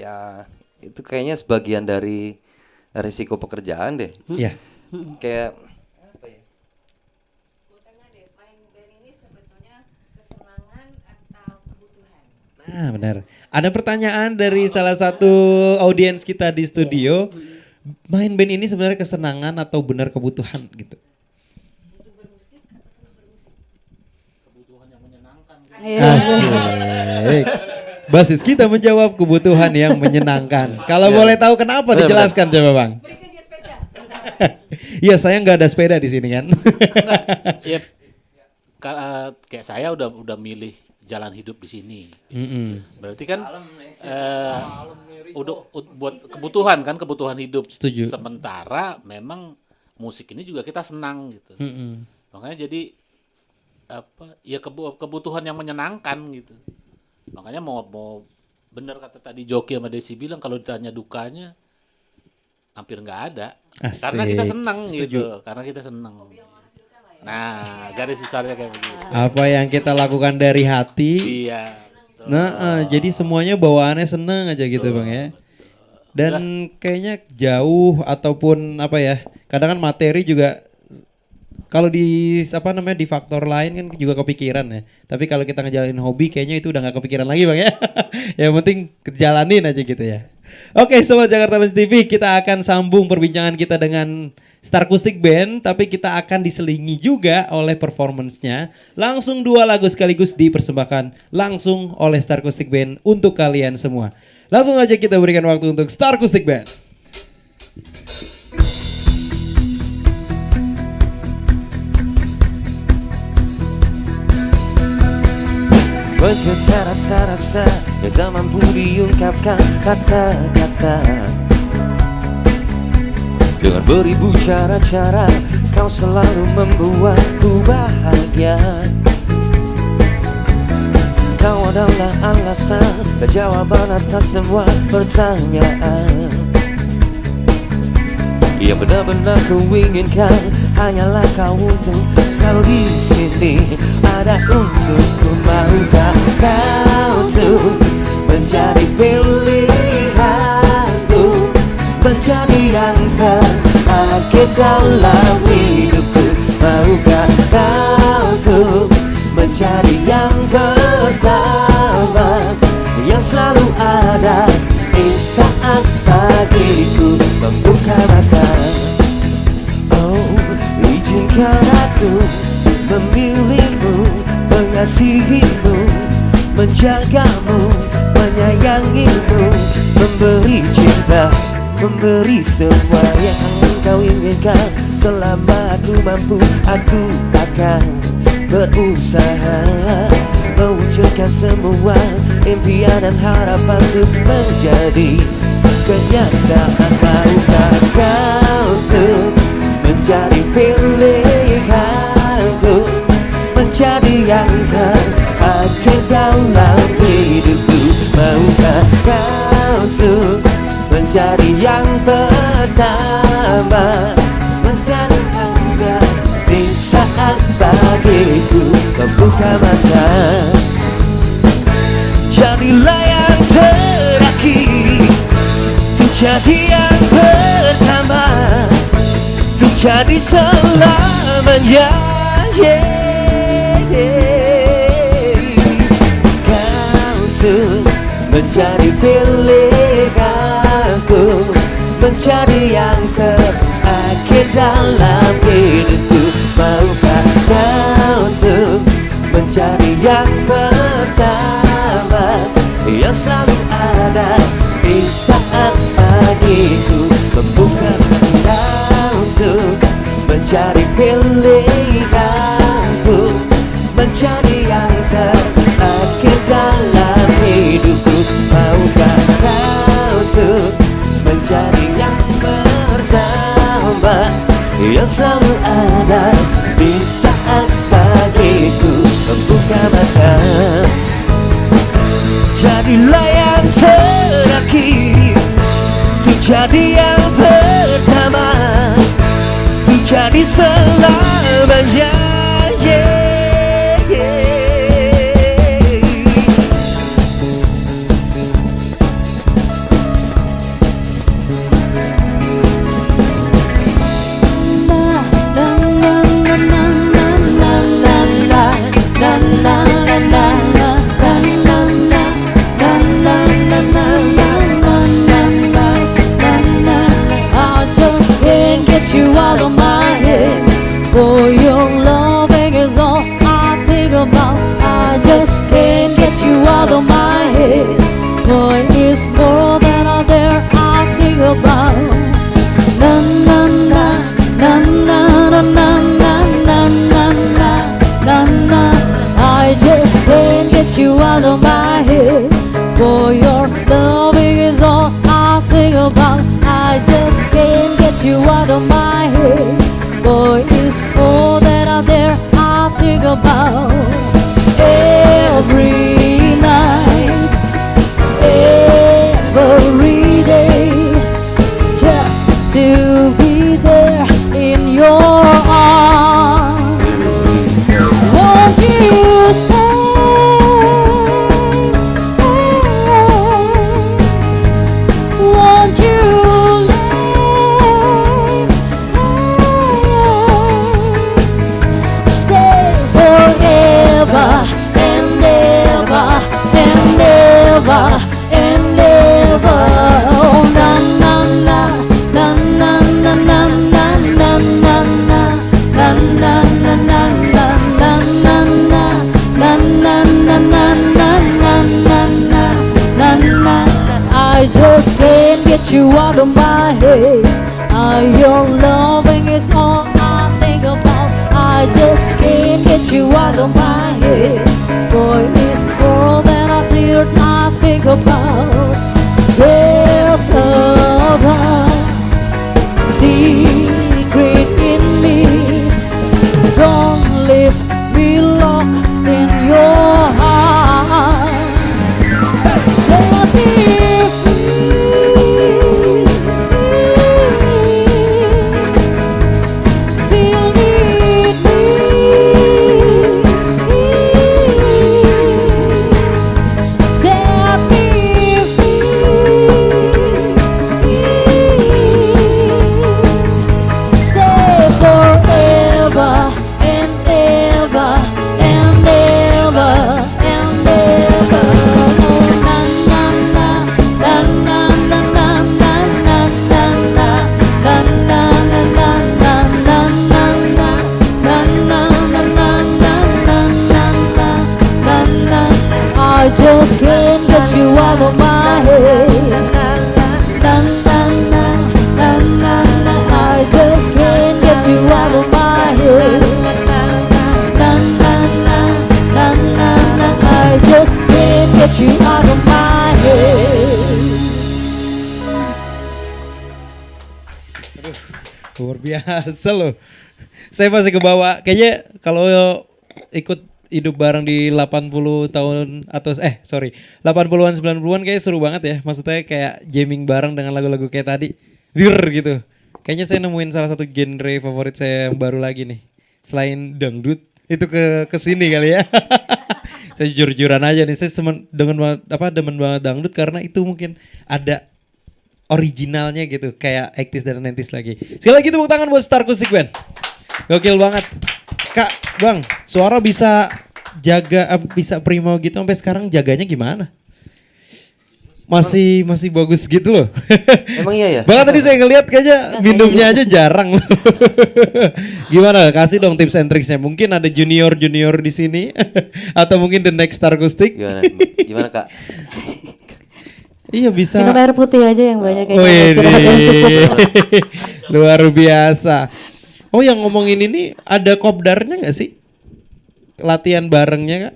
Speaker 6: ya itu kayaknya sebagian dari risiko pekerjaan deh.
Speaker 5: Iya.
Speaker 6: Kayak
Speaker 5: nah benar. Ada pertanyaan dari salah satu audiens kita di studio. Main band ini sebenarnya kesenangan atau benar kebutuhan gitu?
Speaker 11: Kebutuhan yang menyenangkan.
Speaker 5: Asik. Basis kita menjawab kebutuhan yang menyenangkan. Kalau boleh tahu kenapa dijelaskan coba Bang? Iya saya nggak ada sepeda di sini kan.
Speaker 11: Iya. Kayak saya udah milih jalan hidup di sini. Berarti kan udah buat kebutuhan hidup.
Speaker 5: Setuju.
Speaker 11: Sementara memang musik ini juga kita senang gitu. Makanya jadi kebutuhan yang menyenangkan gitu. Makanya mau bener kata tadi Joki sama Desi bilang kalau ditanya dukanya hampir nggak ada.
Speaker 5: Asik.
Speaker 11: Karena kita senang
Speaker 5: Setuju.
Speaker 11: gitu. Karena kita senang. Nah, garis besarnya kayak begitu.
Speaker 5: Apa yang kita lakukan dari hati.
Speaker 11: Iya.
Speaker 5: Nah, jadi semuanya bawaannya seneng aja gitu Bang ya. Dan kayaknya jauh ataupun apa ya? Kadang kan materi juga kalau di di faktor lain kan juga kepikiran ya. Tapi kalau kita ngejalanin hobi kayaknya itu udah nggak kepikiran lagi Bang ya. Yang penting kejalanin aja gitu ya. Oke, Sobat Jakarta Lounge TV, kita akan sambung perbincangan kita dengan Starcoustic Band, tapi kita akan diselingi juga oleh performance-nya. Langsung 2 lagu sekaligus dipersembahkan langsung oleh Starcoustic Band untuk kalian semua. Langsung aja kita berikan waktu untuk Starcoustic Band.
Speaker 9: Berjuta rasa-rasa yang tak mampu diungkapkan kata-kata. Dengan beribu cara-cara kau selalu membuatku bahagia. Kau adalah alasan dan jawaban atas semua pertanyaan. Yang benar-benar ku inginkan hanyalah kau untuk selalu di sini, ada untukku. Maukah kau tuh menjadi pilihanku, menjadi yang terakhir dalam hidupku? Maukah kau tuh menjadi yang pertama, yang selalu ada di saat pagiku membuka mata? Oh, izinkan aku memilihmu, mengasihimu, menjagamu, menyayangimu, memberi cinta, memberi semua yang kau inginkan. Selama aku mampu, aku akan berusaha mewujudkan semua impian dan harapan untuk menjadi kenyataan. Maukah kau tuh menjadi pilihanku, menjadi yang terakhir dalam hidupku? Maukah kau tuh menjadi yang pertama, menjadi tangga di saat bagiku membuka mata? Jadilah yang terakhir, tuh jadi yang pertama, tuh jadi selamanya. Kau tuh menjadi pilihanku, menjadi yang terakhir dalam hidupku. Maukah kau tuh menjadi yang pertama, pilihanku menjadi yang terakhir dalam hidupku. Maukah kau tuh menjadi yang pertama yang selalu ada di saat pagiku membuka mata. Jadilah yang terakhir, tuh jadi yang pertama, tuh jadi selamanya.
Speaker 13: You out of my head, boy, your loving is all I think about. I just can't get you out of my head, boy, it's more than I dare I think about. Na na na na na na na na na na na na. I just can't get you out of my head, boy, your loving is all I think about. I just can't get you out of my head, boy, it's all that I dare I think about. Every night, every day, just to be there in your arms. Won't you stay? Won't you stay forever and ever and ever and ever? Oh, na na na na na na na na na na na na na na na na na na. I just can't get you out of my head. Your loving is all I think about. I just can't get you out of my head, boy, it's more than I dare I think about. There's a secret in me. Don't leave me locked in your heart. Set me just can't get you out of my head. Na na na na na na. I just can't get you out of my head. Na na na na na na. I just can't get you out of my head.
Speaker 5: Aduh, luar biasa loh. Saya masih kebawa. Kayaknya kalau ikut hidup bareng di 80 tahun atau 80-an 90-an kayak seru banget ya. Maksudnya kayak jamming bareng dengan lagu-lagu kayak tadi. Gitu. Kayaknya saya nemuin salah satu genre favorit saya yang baru lagi nih. Selain dangdut itu ke sini kali ya. Saya jujur-jujuran aja nih. Saya demen banget dangdut karena itu mungkin ada originalnya gitu, kayak 80s dan 90s lagi. Sekali lagi tepuk tangan buat Star Acoustic Band. Gokil banget. Kak, Bang, suara bisa bisa primo gitu sampai sekarang, jaganya gimana? Masih bagus gitu loh.
Speaker 6: Emang iya ya?
Speaker 5: Bahkan tadi saya ngeliat kayaknya minumnya aja jarang. Gimana? Kasih dong tips and tricksnya. Mungkin ada junior di sini atau mungkin the next Star Acoustic.
Speaker 6: Gimana Kak?
Speaker 5: Iya bisa.
Speaker 7: Minum air putih aja yang banyak kayaknya.
Speaker 5: Oh,
Speaker 7: istirahat yang cukup.
Speaker 5: Luar biasa. Oh, yang ngomongin ini ada kopdarnya nggak sih? Latihan barengnya Kak?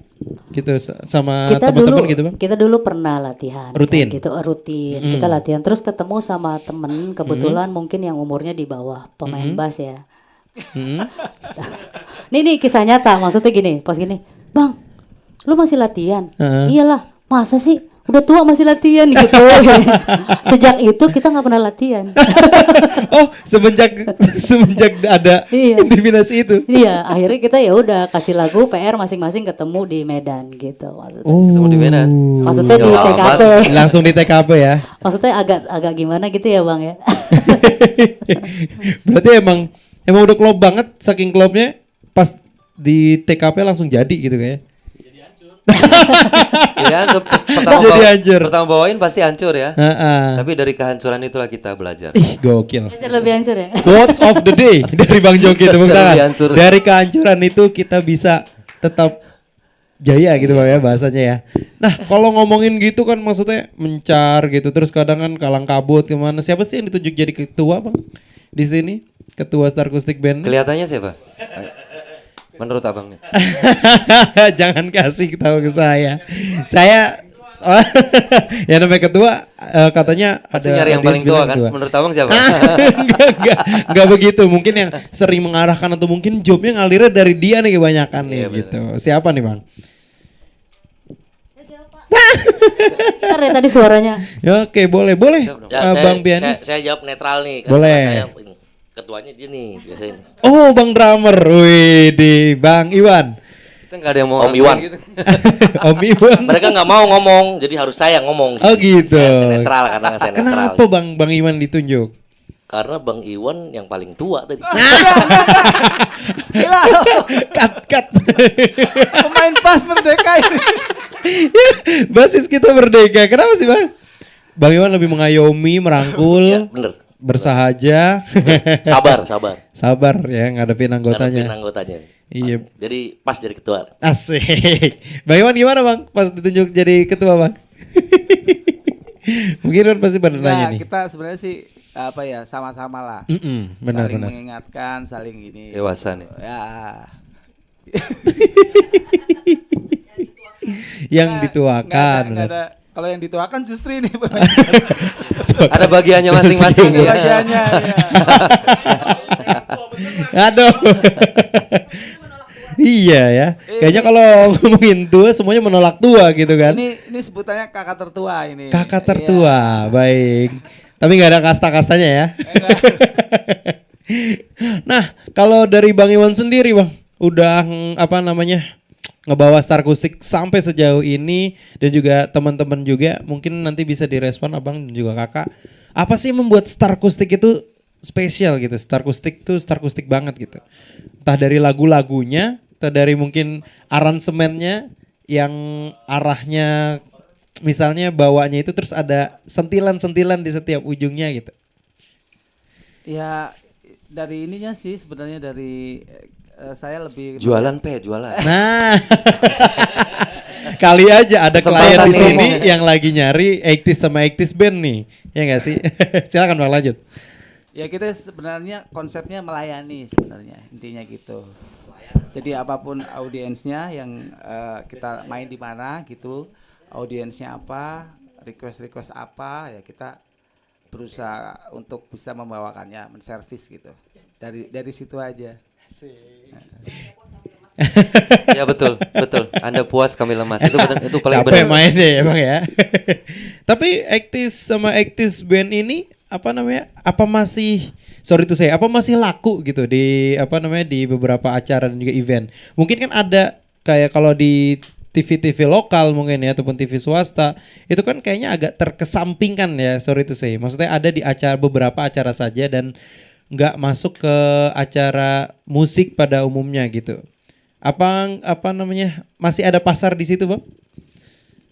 Speaker 5: Gitu sama teman-teman gitu Bang?
Speaker 7: Kita dulu pernah latihan.
Speaker 5: Rutin?
Speaker 7: Kan, gitu, rutin. Kita latihan terus ketemu sama temen kebetulan mungkin yang umurnya di bawah pemain bass ya. Nih kisah nyata, maksudnya gini, pas gini, Bang, lu masih latihan? Iyalah, masa sih? Udah tua masih latihan gitu. Sejak itu kita nggak pernah latihan.
Speaker 5: Oh, semenjak ada intimidasi itu.
Speaker 7: Iya, akhirnya kita ya udah kasih lagu PR masing-masing ketemu di Medan gitu maksudnya.
Speaker 6: Ketemu di Medan.
Speaker 7: Maksudnya di TKP.
Speaker 5: Langsung di TKP ya.
Speaker 7: Maksudnya agak gimana gitu ya Bang ya.
Speaker 5: Berarti emang udah klop banget, saking klopnya pas di TKP langsung jadi gitu kayak.
Speaker 6: Jadi hancur. Pertama bawain pasti hancur ya. Tapi dari kehancuran itulah kita belajar.
Speaker 5: Ih, gokil.
Speaker 7: Lebih hancur ya.
Speaker 5: Quotes of the day dari Bang Joki, tepuk tangan. Dari kehancuran itu kita bisa tetap jaya gitu Bang ya bahasanya ya. Nah, kalau ngomongin gitu kan maksudnya mencar gitu, terus kadang kan kalang kabut kemana. Siapa sih yang ditunjuk jadi ketua Bang di sini? Ketua Star Acoustic Band.
Speaker 6: Kelihatannya siapa? Menurut abangnya.
Speaker 5: Jangan kasih tahu ke saya. Ya namanya ketua katanya
Speaker 6: pasti
Speaker 5: ada
Speaker 6: nyari yang paling tua kan. Menurut abang siapa?
Speaker 5: Enggak begitu. Mungkin yang sering mengarahkan atau mungkin jobnya ngalirnya dari dia nih kebanyakan nih gitu. Siapa nih Bang?
Speaker 7: Ntar ya tadi suaranya.
Speaker 5: Ya, oke, boleh.
Speaker 10: Ya,
Speaker 5: Bang Pianis.
Speaker 10: Saya jawab netral nih.
Speaker 5: Boleh.
Speaker 10: Saya ketuanya dia nih biasanya.
Speaker 5: Oh, Bang Drummer. Wih, di Bang Iwan.
Speaker 6: Kita nggak ada yang mau
Speaker 10: Om Iwan.
Speaker 6: gitu.
Speaker 5: Om Iwan.
Speaker 10: Mereka nggak mau ngomong, jadi harus saya ngomong.
Speaker 5: Oh gitu.
Speaker 10: Saya netral karena saya netral.
Speaker 5: Kenapa Bang Iwan ditunjuk?
Speaker 10: Karena Bang Iwan yang paling tua tadi.
Speaker 8: Gila.
Speaker 5: Cut.
Speaker 8: Pemain bass merdeka ini.
Speaker 5: Basis kita merdeka. Kenapa sih Bang? Bang Iwan lebih mengayomi, merangkul.
Speaker 10: Ya, bener.
Speaker 5: Bersahaja. Sabar ya ngadepin anggotanya. Iya.
Speaker 10: Jadi pas jadi ketua.
Speaker 5: Asik. Bang Iwan gimana Bang? Pas ditunjuk jadi ketua Bang? Mungkin kan pasti pada nanya nih.
Speaker 8: Kita sebenarnya sih apa ya sama-sama lah.
Speaker 5: Benar.
Speaker 8: Saling mengingatkan, saling ini.
Speaker 6: Dewasa nih.
Speaker 8: Ya.
Speaker 5: Yang dituakan.
Speaker 8: Nggak ada. Kalau yang dituakan justru ini.
Speaker 6: Ada bagiannya masing-masing.
Speaker 8: Ada bagiannya.
Speaker 5: Aduh. Iya ya. Kayaknya kalau ngomongin tua semuanya menolak tua gitu kan.
Speaker 8: Ini sebutannya kakak tertua ini.
Speaker 5: Kakak tertua, baik. Tapi nggak ada kasta-kastanya ya. Nah, kalau dari Bang Iwan sendiri Bang, udah ngebawa Star Acoustic sampai sejauh ini dan juga teman-teman juga mungkin nanti bisa direspon Abang dan juga Kakak. Apa sih yang membuat Star Acoustic itu spesial gitu? Star Acoustic tuh Star Acoustic banget gitu. Entah dari lagu-lagunya, entah dari mungkin aransemennya yang arahnya misalnya bawanya itu terus ada sentilan-sentilan di setiap ujungnya gitu.
Speaker 8: Ya dari ininya sih sebenarnya dari saya lebih
Speaker 6: jualan.
Speaker 5: Nah. Kali aja ada klien di sini yang lagi nyari 80s sama 80s band nih. Ya enggak sih? Silakan Bang lanjut.
Speaker 8: Ya kita sebenarnya konsepnya melayani sebenarnya intinya gitu. Jadi apapun audiensnya yang kita main di mana gitu, audiensnya apa, request apa ya kita berusaha untuk bisa membawakannya, menservis gitu. Dari situ aja.
Speaker 6: Ya betul. Anda puas kami lemas. Itu paling
Speaker 5: capek benar. Mainnya ya Bang ya. Tapi 80s sama 80s band ini apa masih laku gitu di di beberapa acara dan juga event. Mungkin kan ada kayak kalau di TV lokal mungkin ya ataupun TV swasta itu kan kayaknya agak terkesampingkan ya, maksudnya ada di beberapa acara saja dan nggak masuk ke acara musik pada umumnya gitu. Masih ada pasar di situ Bang?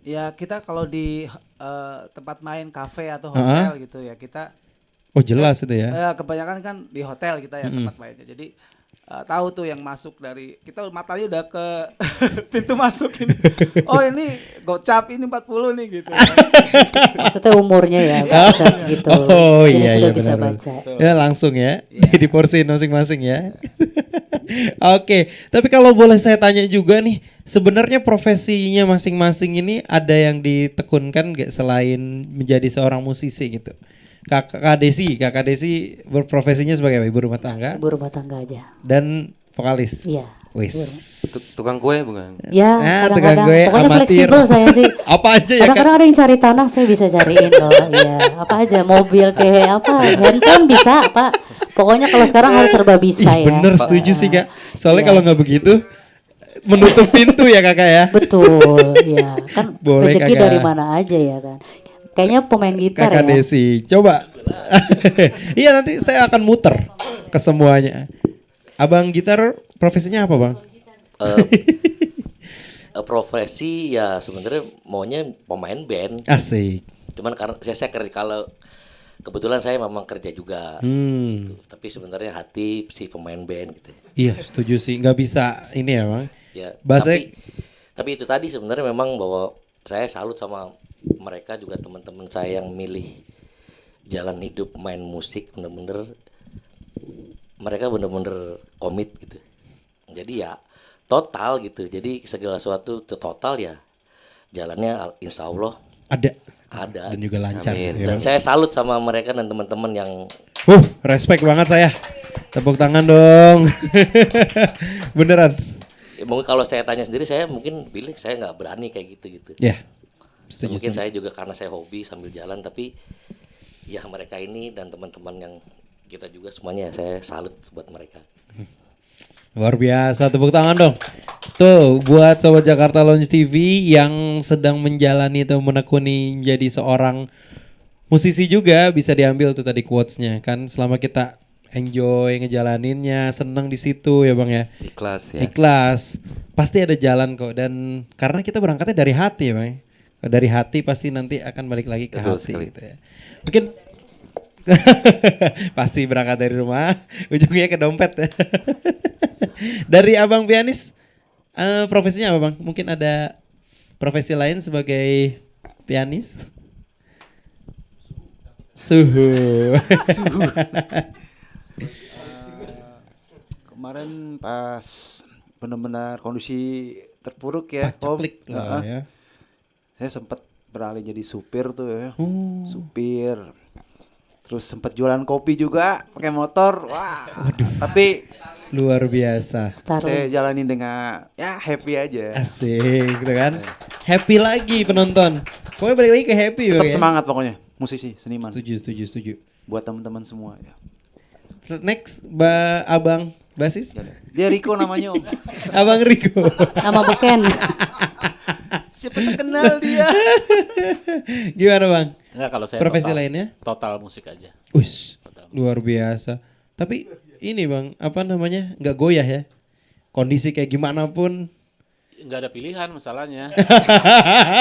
Speaker 8: Ya kita kalau di tempat main kafe atau hotel gitu ya kita.
Speaker 5: Oh jelas itu ya.
Speaker 8: Kebanyakan kan di hotel kita ya tempat mainnya. Jadi tahu tuh yang masuk dari kita matanya udah ke pintu masuk ini. Oh ini gocap ini 40 nih gitu.
Speaker 7: Maksudnya umurnya ya bisa segitu.
Speaker 5: Oh
Speaker 7: Jadi
Speaker 5: iya,
Speaker 7: sudah
Speaker 5: iya
Speaker 7: bisa
Speaker 5: benar,
Speaker 7: baca.
Speaker 5: benar. Ya langsung ya, di porsi masing-masing ya. Oke, tapi kalau boleh saya tanya juga nih, sebenarnya profesinya masing-masing ini ada yang ditekunkan gak selain menjadi seorang musisi gitu? Kakak Desi berprofesinya sebagai ibu rumah tangga.
Speaker 7: Ibu rumah tangga aja.
Speaker 5: Dan vokalis.
Speaker 7: Iya.
Speaker 5: Wis.
Speaker 6: Tukang kue bukan?
Speaker 7: Ya,
Speaker 5: tukang
Speaker 7: kadang-kadang.
Speaker 5: kue
Speaker 7: Pokoknya
Speaker 5: amatir.
Speaker 7: fleksibel saya sih.
Speaker 5: Apa aja ya?
Speaker 7: Kadang-kadang ada yang cari tanah saya bisa cariin loh. Iya, apa aja mobil kayak apa, handphone bisa Pak. Pokoknya kalau sekarang harus serba bisa ya.
Speaker 5: Bener, setuju sih Kak. Soalnya
Speaker 7: Iya.
Speaker 5: kalau nggak begitu menutup pintu ya Kakak ya.
Speaker 7: Betul, iya. Kan
Speaker 5: Boleh,
Speaker 7: rezeki
Speaker 5: Kakak.
Speaker 7: dari mana aja ya kan. Kayaknya pemain gitar
Speaker 5: Kakak
Speaker 7: ya.
Speaker 5: Desi, coba. Iya nanti saya akan muter ke semuanya. Abang gitar profesinya apa Bang?
Speaker 10: Profesi ya sebenarnya maunya pemain band.
Speaker 5: Asik.
Speaker 10: Cuman karena saya kerja, kalau kebetulan saya memang kerja juga. Gitu. Tapi sebenarnya hati si pemain band gitu.
Speaker 5: Iya setuju sih, nggak bisa ini ya Bang.
Speaker 10: Ya,
Speaker 5: Bahasa
Speaker 10: tapi itu tadi sebenarnya memang bahwa saya salut sama mereka juga, teman-teman saya yang milih jalan hidup main musik, bener-bener mereka bener-bener komit gitu. Jadi ya total gitu. Jadi segala sesuatu total ya jalannya insya Allah ada
Speaker 5: dan juga lancar.
Speaker 10: Amin.
Speaker 5: Gitu ya,
Speaker 10: Dan
Speaker 5: Bang.
Speaker 10: saya salut sama mereka dan teman-teman yang
Speaker 5: Respect banget saya. Tepuk tangan dong. Beneran.
Speaker 10: mungkin kalau saya tanya sendiri, saya mungkin pilih saya nggak berani kayak gitu.
Speaker 5: Ya. Setuju,
Speaker 10: Mungkin
Speaker 5: setuju.
Speaker 10: saya juga karena saya hobi sambil jalan, tapi ya mereka ini dan teman-teman yang kita juga semuanya saya salut buat mereka.
Speaker 5: Luar biasa, tepuk tangan dong. Tuh buat Sobat Jakarta Lounge TV yang sedang menjalani atau menekuni menjadi seorang musisi juga, bisa diambil tuh tadi quotes-nya kan, selama kita enjoy ngejalaninnya, seneng di situ ya Bang ya.
Speaker 6: Ikhlas ya.
Speaker 5: Ikhlas. Pasti ada jalan kok, dan karena kita berangkatnya dari hati ya Bang. Dari hati pasti nanti akan balik lagi ke
Speaker 6: Betul
Speaker 5: hati
Speaker 6: sekali.
Speaker 5: gitu ya. Mungkin pasti berangkat dari rumah, ujungnya ke dompet. Dari Abang pianis, profesinya apa Bang? Mungkin ada profesi lain sebagai pianis? Suhu.
Speaker 12: Kemarin pas benar-benar kondisi terpuruk ya,
Speaker 5: Paceklik lah ya.
Speaker 12: Saya sempat beralih jadi supir tuh ya.
Speaker 5: Oh.
Speaker 12: Supir. Terus sempat jualan kopi juga pakai motor. Wah. Tapi
Speaker 5: luar biasa.
Speaker 12: saya jalanin dengan ya happy aja.
Speaker 5: Asik gitu kan. Happy lagi penonton. Pokoknya balik lagi ke happy
Speaker 12: Tetap
Speaker 5: Bang, ya.
Speaker 12: semangat pokoknya, musisi, seniman.
Speaker 5: Setuju.
Speaker 12: Buat teman-teman semua ya.
Speaker 5: Next, Abang basis.
Speaker 12: Dia Riko namanya Om.
Speaker 5: Abang Riko.
Speaker 7: Nama beken.
Speaker 8: Siapa terkenal dia?
Speaker 5: Gimana Bang?
Speaker 11: Enggak, kalau saya
Speaker 5: profesi
Speaker 11: total,
Speaker 5: lainnya?
Speaker 11: total musik aja.
Speaker 5: Wih, luar biasa. Tapi ini Bang, apa namanya? Nggak goyah ya. Kondisi kayak gimana pun.
Speaker 11: Nggak ada pilihan masalahnya.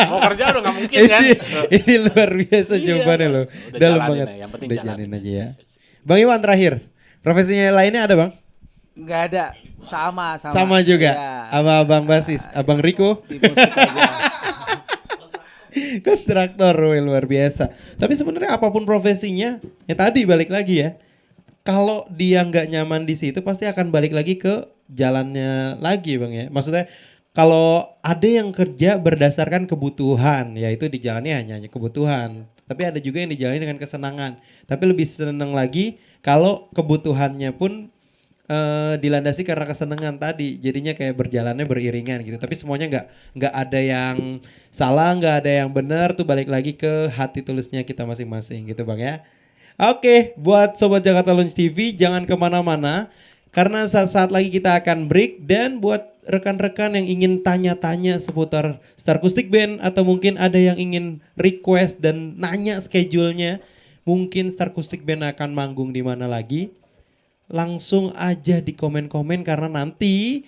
Speaker 11: Mau kerja udah nggak mungkin kan.
Speaker 5: Ini luar biasa jawabannya loh.
Speaker 11: Udah
Speaker 5: Dalam
Speaker 11: jalanin
Speaker 5: banget.
Speaker 11: aja, yang penting
Speaker 5: Udah
Speaker 11: jalanin
Speaker 5: jalanin aja ya. Bang Iwan terakhir. Profesinya lainnya ada Bang?
Speaker 8: Nggak ada, sama.
Speaker 5: Sama juga.
Speaker 8: Iya.
Speaker 5: Sama Abang Basis, Abang Riko.
Speaker 8: Di musik aja.
Speaker 5: Kontraktor, luar biasa. Tapi sebenarnya apapun profesinya, ya tadi balik lagi ya. Kalau dia nggak nyaman di situ, pasti akan balik lagi ke jalannya lagi Bang ya. Maksudnya kalau ada yang kerja berdasarkan kebutuhan, ya itu dijalani hanya kebutuhan. Tapi ada juga yang dijalani dengan kesenangan. Tapi lebih senang lagi kalau kebutuhannya pun dilandasi karena kesenangan tadi, jadinya kayak berjalannya beriringan gitu. Tapi semuanya nggak ada yang salah, nggak ada yang benar, tuh balik lagi ke hati tulusnya kita masing-masing gitu Bang ya. Oke, buat Sobat Jakarta Lounge TV jangan kemana-mana karena saat lagi kita akan break. Dan buat rekan-rekan yang ingin tanya-tanya seputar Starcoustic Band atau mungkin ada yang ingin request dan nanya schedule-nya, mungkin Starcoustic Band akan manggung di mana lagi, langsung aja di komen-komen karena nanti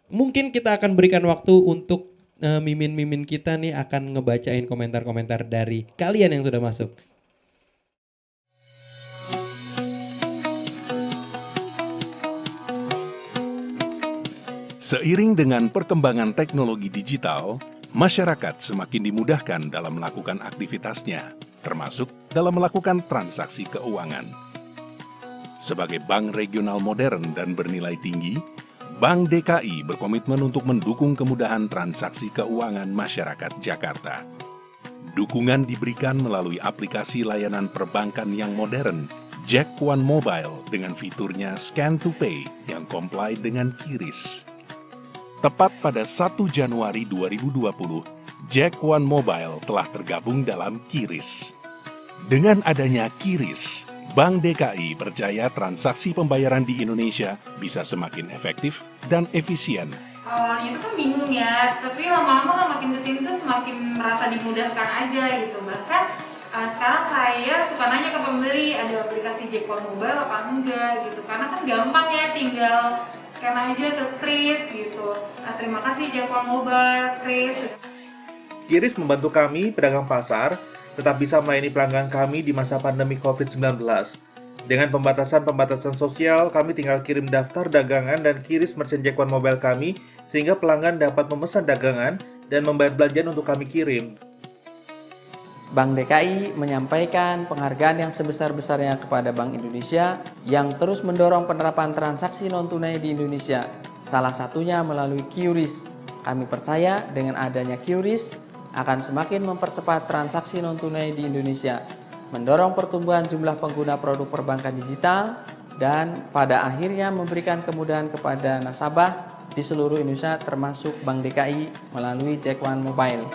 Speaker 5: mungkin kita akan berikan waktu untuk mimin-mimin kita nih akan ngebacain komentar-komentar dari kalian yang sudah masuk.
Speaker 1: Seiring dengan perkembangan teknologi digital, masyarakat semakin dimudahkan dalam melakukan aktivitasnya, termasuk dalam melakukan transaksi keuangan. Sebagai bank regional modern dan bernilai tinggi, Bank DKI berkomitmen untuk mendukung kemudahan transaksi keuangan masyarakat Jakarta. Dukungan diberikan melalui aplikasi layanan perbankan yang modern, Jack One Mobile dengan fiturnya Scan to Pay yang comply dengan QRIS. Tepat pada 1 Januari 2020, Jack One Mobile telah tergabung dalam QRIS. Dengan adanya QRIS, Bank DKI percaya transaksi pembayaran di Indonesia bisa semakin efektif dan efisien.
Speaker 2: Awalnya itu kan bingung ya, tapi lama-lama kan makin kesini tuh semakin merasa dimudahkan aja gitu. Bahkan sekarang saya suka nanya ke pembeli, ada aplikasi Jack One Mobile apa enggak gitu. Karena kan gampang ya, tinggal scan aja ke QRIS gitu. Terima kasih Jack One Mobile, QRIS.
Speaker 3: QRIS membantu kami, pedagang pasar, tetap bisa melayani pelanggan kami di masa pandemi COVID-19. Dengan pembatasan-pembatasan sosial, kami tinggal kirim daftar dagangan dan QRIS merchant Jack One Mobile kami, sehingga pelanggan dapat memesan dagangan dan membayar belanjaan untuk kami kirim.
Speaker 4: Bank DKI menyampaikan penghargaan yang sebesar-besarnya kepada Bank Indonesia yang terus mendorong penerapan transaksi non-tunai di Indonesia. Salah satunya melalui QRIS. Kami percaya dengan adanya QRIS akan semakin mempercepat transaksi non-tunai di Indonesia, mendorong pertumbuhan jumlah pengguna produk perbankan digital, dan pada akhirnya memberikan kemudahan kepada nasabah di seluruh Indonesia termasuk Bank DKI melalui Jack One Mobile.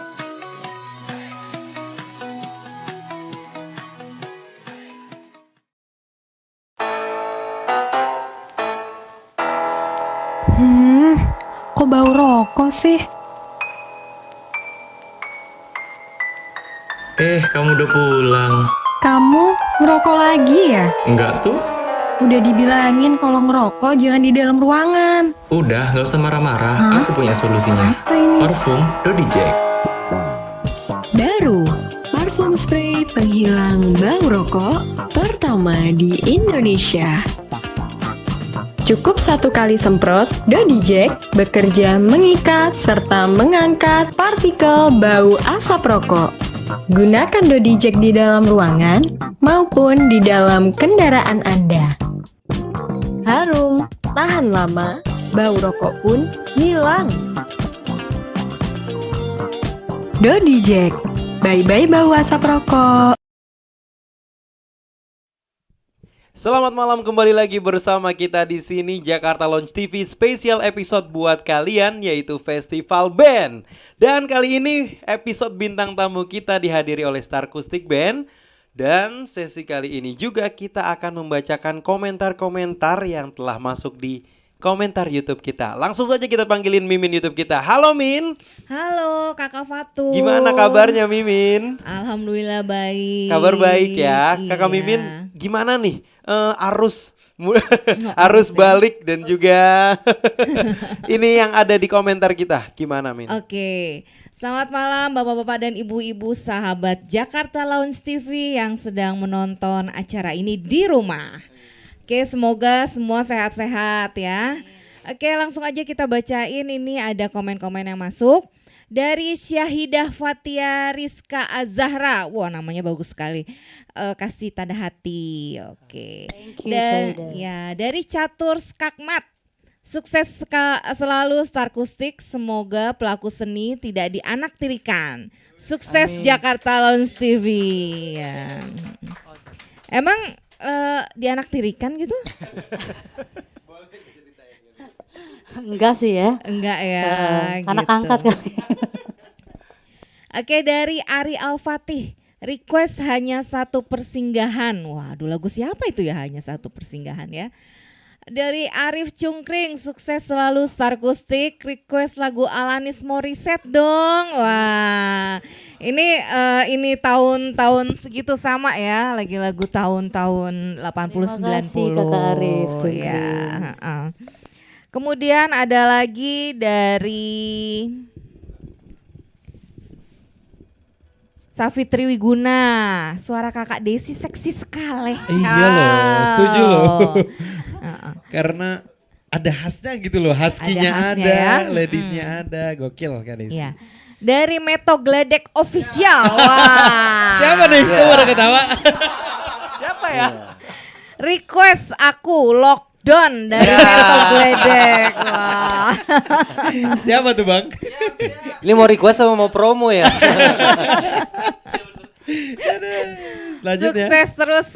Speaker 14: Kok bau rokok sih?
Speaker 15: Kamu udah pulang.
Speaker 14: Kamu ngerokok lagi ya?
Speaker 15: Enggak tuh.
Speaker 14: Udah dibilangin kalau ngerokok jangan di dalam ruangan.
Speaker 15: Udah, gak usah marah-marah. Aku punya solusinya.
Speaker 14: Apa ini?
Speaker 15: Parfum Dodi Jack.
Speaker 14: Baru, parfum spray penghilang bau rokok pertama di Indonesia. Cukup 1 kali semprot, Dodi Jack bekerja mengikat serta mengangkat partikel bau asap rokok. Gunakan Dodi Jack di dalam ruangan maupun di dalam kendaraan Anda. Harum, tahan lama, bau rokok pun hilang. Dodi Jack, bye-bye bau asap rokok.
Speaker 5: Selamat malam, kembali lagi bersama kita di sini Jakarta Lounge TV spesial episode buat kalian, yaitu Festival Band. Dan kali ini episode bintang tamu kita dihadiri oleh Starcoustic Band. Dan sesi kali ini juga kita akan membacakan komentar-komentar yang telah masuk di komentar YouTube kita. Langsung saja kita panggilin Mimin YouTube kita. Halo Min.
Speaker 16: Halo Kakak Fatur.
Speaker 5: Gimana kabarnya Mimin?
Speaker 16: Alhamdulillah baik.
Speaker 5: Kabar baik ya. Kakak Mimin gimana nih arus balik dan juga ini yang ada di komentar kita. Gimana Min?
Speaker 16: Oke. Selamat malam Bapak-bapak dan Ibu-ibu sahabat Jakarta Lounge TV yang sedang menonton acara ini di rumah. Oke, semoga semua sehat-sehat ya. Oke, langsung aja kita bacain, ini ada komen-komen yang masuk. Dari Syahidah Fatia Rizka Azahra. Wah, namanya bagus sekali. Kasih tanda hati. Oke.
Speaker 7: Thank you, Syahidah.
Speaker 16: Ya, dari Catur Skakmat. Sukses selalu Starcoustic. Semoga pelaku seni tidak dianaktirikan. Sukses Amin. Jakarta Lounge TV. Ya. Emang dianaktirikan gitu?
Speaker 7: Enggak sih ya.
Speaker 16: Enggak ya.
Speaker 7: Anak
Speaker 16: gitu.
Speaker 7: angkat kali.
Speaker 16: Oke, dari Ari Al-Fatih. Request hanya 1 persinggahan. Waduh, lagu siapa itu ya, hanya 1 persinggahan ya. Dari Arif Cungkring, sukses selalu Starcoustic. Request lagu Alanis Morissette dong. Wah, ini tahun-tahun segitu sama ya, lagi lagu tahun-tahun 80-90.
Speaker 7: Terima kasih Kakak Arif Cungkring.
Speaker 16: Ya, Kemudian ada lagi dari Safitri Wiguna, suara Kakak Desi seksi sekali.
Speaker 5: Iya loh, setuju loh. Karena ada khasnya gitu loh, husky-nya
Speaker 16: Ada khasnya
Speaker 5: ada,
Speaker 16: ya.
Speaker 5: ladies-nya ada, gokil kan Desi.
Speaker 16: Iya. Dari Meto Gledek Official. Wah.
Speaker 5: Siapa nih? Kok pada ketawa?
Speaker 8: Siapa ya?
Speaker 16: Request aku lockdown dari Meto Gledek. Wah.
Speaker 5: Siapa tuh Bang?
Speaker 6: Ini mau request sama mau promo ya?
Speaker 5: Selanjutnya.
Speaker 16: Sukses terus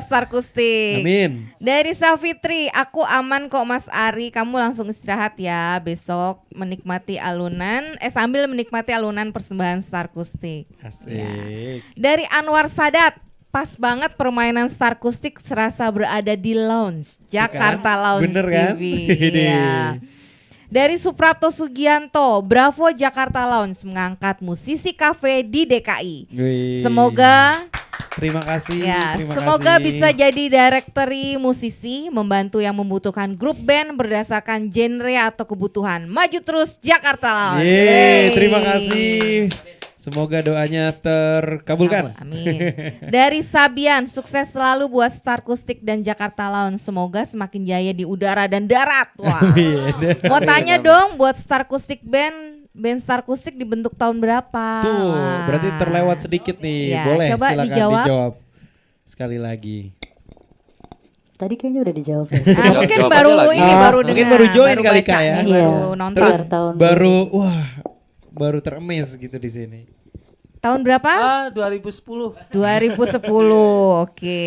Speaker 16: Starkustik.
Speaker 5: Amin.
Speaker 16: Dari Safitri, aku aman kok Mas Ari. Kamu langsung istirahat ya. Besok menikmati alunan, sambil menikmati alunan persembahan Starkustik.
Speaker 5: Asik.
Speaker 16: Dari Anwar Sadat, pas banget permainan Starkustik serasa berada di lounge Jakarta Lounge
Speaker 5: Bener kan?
Speaker 16: TV. Iya. Dari Suprapto Sugianto, Bravo Jakarta Lounge mengangkat musisi kafe di DKI.
Speaker 5: Wih.
Speaker 16: Semoga
Speaker 5: Terima kasih.
Speaker 16: ya,
Speaker 5: terima
Speaker 16: semoga
Speaker 5: kasih.
Speaker 16: bisa jadi directory musisi, membantu yang membutuhkan grup band berdasarkan genre atau kebutuhan. Maju terus Jakarta Lounge.
Speaker 5: Yeay, terima kasih. Semoga doanya terkabulkan.
Speaker 16: Amin. Dari Sabian, sukses selalu buat Starkustik dan Jakarta Lounge. Semoga semakin jaya di udara dan darat. Wah. Mau tanya dong buat Starkustik band Starkustik dibentuk tahun berapa?
Speaker 5: Tuh,
Speaker 16: Wah.
Speaker 5: berarti terlewat sedikit nih.
Speaker 16: Ya,
Speaker 5: Boleh,
Speaker 16: coba
Speaker 5: silakan
Speaker 16: dijawab.
Speaker 5: sekali lagi.
Speaker 7: Tadi kayaknya udah dijawab ya.
Speaker 16: Mungkin baru ini baru
Speaker 5: mungkin
Speaker 16: dengar,
Speaker 5: baru join
Speaker 16: baru
Speaker 5: kali
Speaker 16: baca,
Speaker 5: Kak ya.
Speaker 16: baru nonton.
Speaker 5: Terus
Speaker 7: Tahun
Speaker 5: baru teremis gitu di sini.
Speaker 16: Tahun berapa?
Speaker 8: 2010.
Speaker 16: 2010, oke.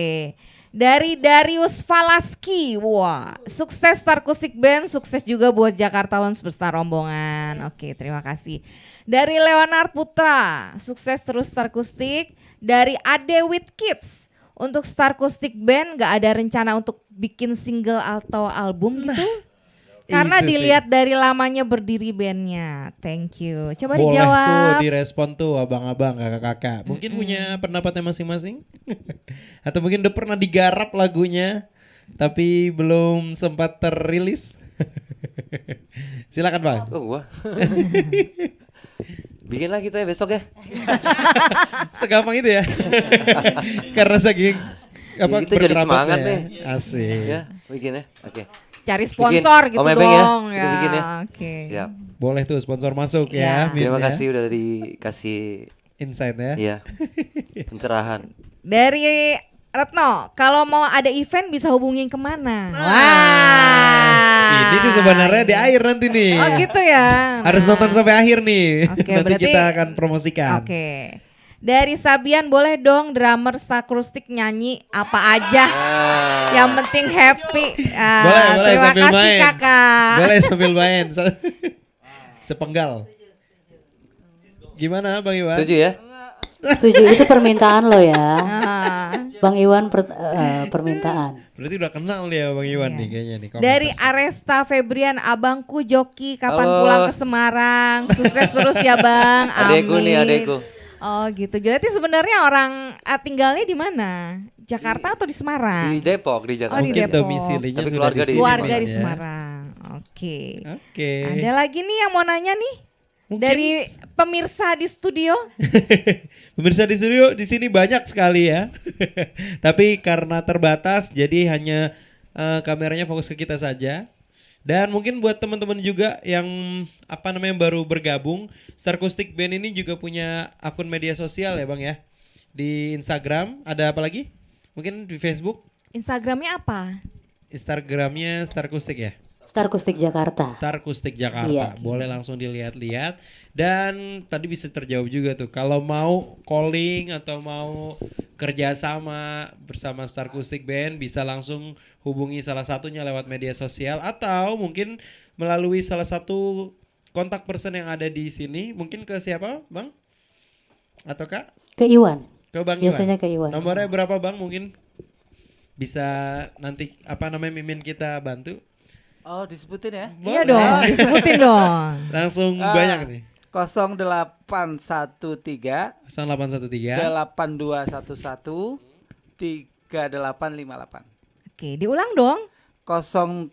Speaker 16: Dari Darius Falaski, wah, sukses Starkustik Band, sukses juga buat Jakarta Lounge beserta rombongan. Oke, terima kasih. Dari Leonard Putra, sukses terus Starkustik. Dari Ade with Kids, untuk Starkustik Band gak ada rencana untuk bikin single atau album gitu? Karena
Speaker 5: itu sih.
Speaker 16: dilihat dari lamanya berdiri bandnya. Thank you. Coba
Speaker 5: Boleh
Speaker 16: dijawab.
Speaker 5: tuh direspon tuh abang-abang, kakak-kakak. Mungkin punya pendapatnya masing-masing. Atau mungkin udah pernah digarap lagunya tapi belum sempat terrilis. Silakan Bang.
Speaker 6: Oh gua. Bikin lah kita ya besok ya.
Speaker 5: Segampang itu ya. Karena saking apa
Speaker 6: kita jadi semangat
Speaker 5: berkerabatnya.
Speaker 6: nih.
Speaker 5: Asik.
Speaker 6: Ya, bikin ya. Oke.
Speaker 16: Cari sponsor gitu
Speaker 6: Om Ebeng
Speaker 16: dong.
Speaker 6: ya. Kita bikin ya.
Speaker 16: Oke.
Speaker 6: Siap.
Speaker 5: Boleh tuh sponsor masuk
Speaker 16: Ya.
Speaker 5: ya. Min,
Speaker 6: Terima
Speaker 5: ya.
Speaker 6: kasih udah dikasih
Speaker 5: insight ya.
Speaker 6: Iya. Pencerahan.
Speaker 16: Dari Retno, kalau mau ada event bisa hubungin kemana?
Speaker 5: Ini sih sebenarnya di akhir nanti nih.
Speaker 16: Oh gitu ya.
Speaker 5: Harus nonton sampai akhir nih.
Speaker 16: Oke,
Speaker 5: Nanti
Speaker 16: berarti-
Speaker 5: kita akan promosikan.
Speaker 16: Oke. Dari Sabian, boleh dong drummer Starkustik nyanyi apa aja. Yang penting happy.
Speaker 5: Boleh
Speaker 16: Terima
Speaker 5: sambil
Speaker 16: kasih
Speaker 5: main.
Speaker 16: kakak.
Speaker 5: Boleh sambil main. Sepenggal. Gimana Bang Iwan?
Speaker 6: Setuju ya?
Speaker 7: Setuju, itu permintaan lo ya. Bang Iwan permintaan.
Speaker 5: Berarti udah kenal ya Bang Iwan nih kayaknya nih.
Speaker 16: Dari Aresta Febrian, abangku Joki kapan
Speaker 6: Halo.
Speaker 16: pulang ke Semarang? Sukses terus ya Bang.
Speaker 6: Adekku nih,
Speaker 16: Amin.
Speaker 6: adekku.
Speaker 16: Oh gitu. Jadi sebenarnya orang tinggalnya di mana? Jakarta atau di Semarang?
Speaker 6: Di Depok, di Jakarta.
Speaker 16: Oh, di
Speaker 5: Mungkin
Speaker 16: Depok.
Speaker 5: domisilinya
Speaker 6: Tapi
Speaker 5: sudah
Speaker 6: keluarga
Speaker 5: di
Speaker 6: di
Speaker 5: sini.
Speaker 16: Keluarga
Speaker 5: Bang,
Speaker 16: di
Speaker 5: ya.
Speaker 16: Semarang. Oke.
Speaker 5: Oke.
Speaker 16: Ada lagi nih yang mau nanya nih? Dari pemirsa di studio.
Speaker 5: Pemirsa di studio di sini banyak sekali ya. Tapi karena terbatas jadi hanya kameranya fokus ke kita saja. Dan mungkin buat teman-teman juga yang baru bergabung, Starkustik Band ini juga punya akun media sosial ya Bang ya. Di Instagram, ada apa lagi? Mungkin di Facebook,
Speaker 16: Instagramnya apa?
Speaker 5: Instagramnya Starkustik ya.
Speaker 7: Starkustik Jakarta.
Speaker 5: Starkustik Jakarta.
Speaker 7: Iya.
Speaker 5: Boleh langsung dilihat-lihat. Dan tadi bisa terjawab juga tuh. Kalau mau calling atau mau kerjasama bersama Starkustik Band, bisa langsung hubungi salah satunya lewat media sosial atau mungkin melalui salah satu kontak person yang ada di sini. Mungkin ke siapa, Bang? Atau Kak?
Speaker 7: Ke Iwan.
Speaker 5: Ke Bang
Speaker 7: Biasanya
Speaker 5: Iwan.
Speaker 7: ke Iwan.
Speaker 5: Nomornya berapa, Bang? Mungkin bisa nanti Mimin kita bantu.
Speaker 8: Oh, disebutin ya?
Speaker 16: Iya dong, disebutin dong.
Speaker 5: Langsung banyak nih.
Speaker 8: 0813
Speaker 5: 0813
Speaker 8: 8211 3858.
Speaker 16: Oke, diulang dong.
Speaker 8: 0813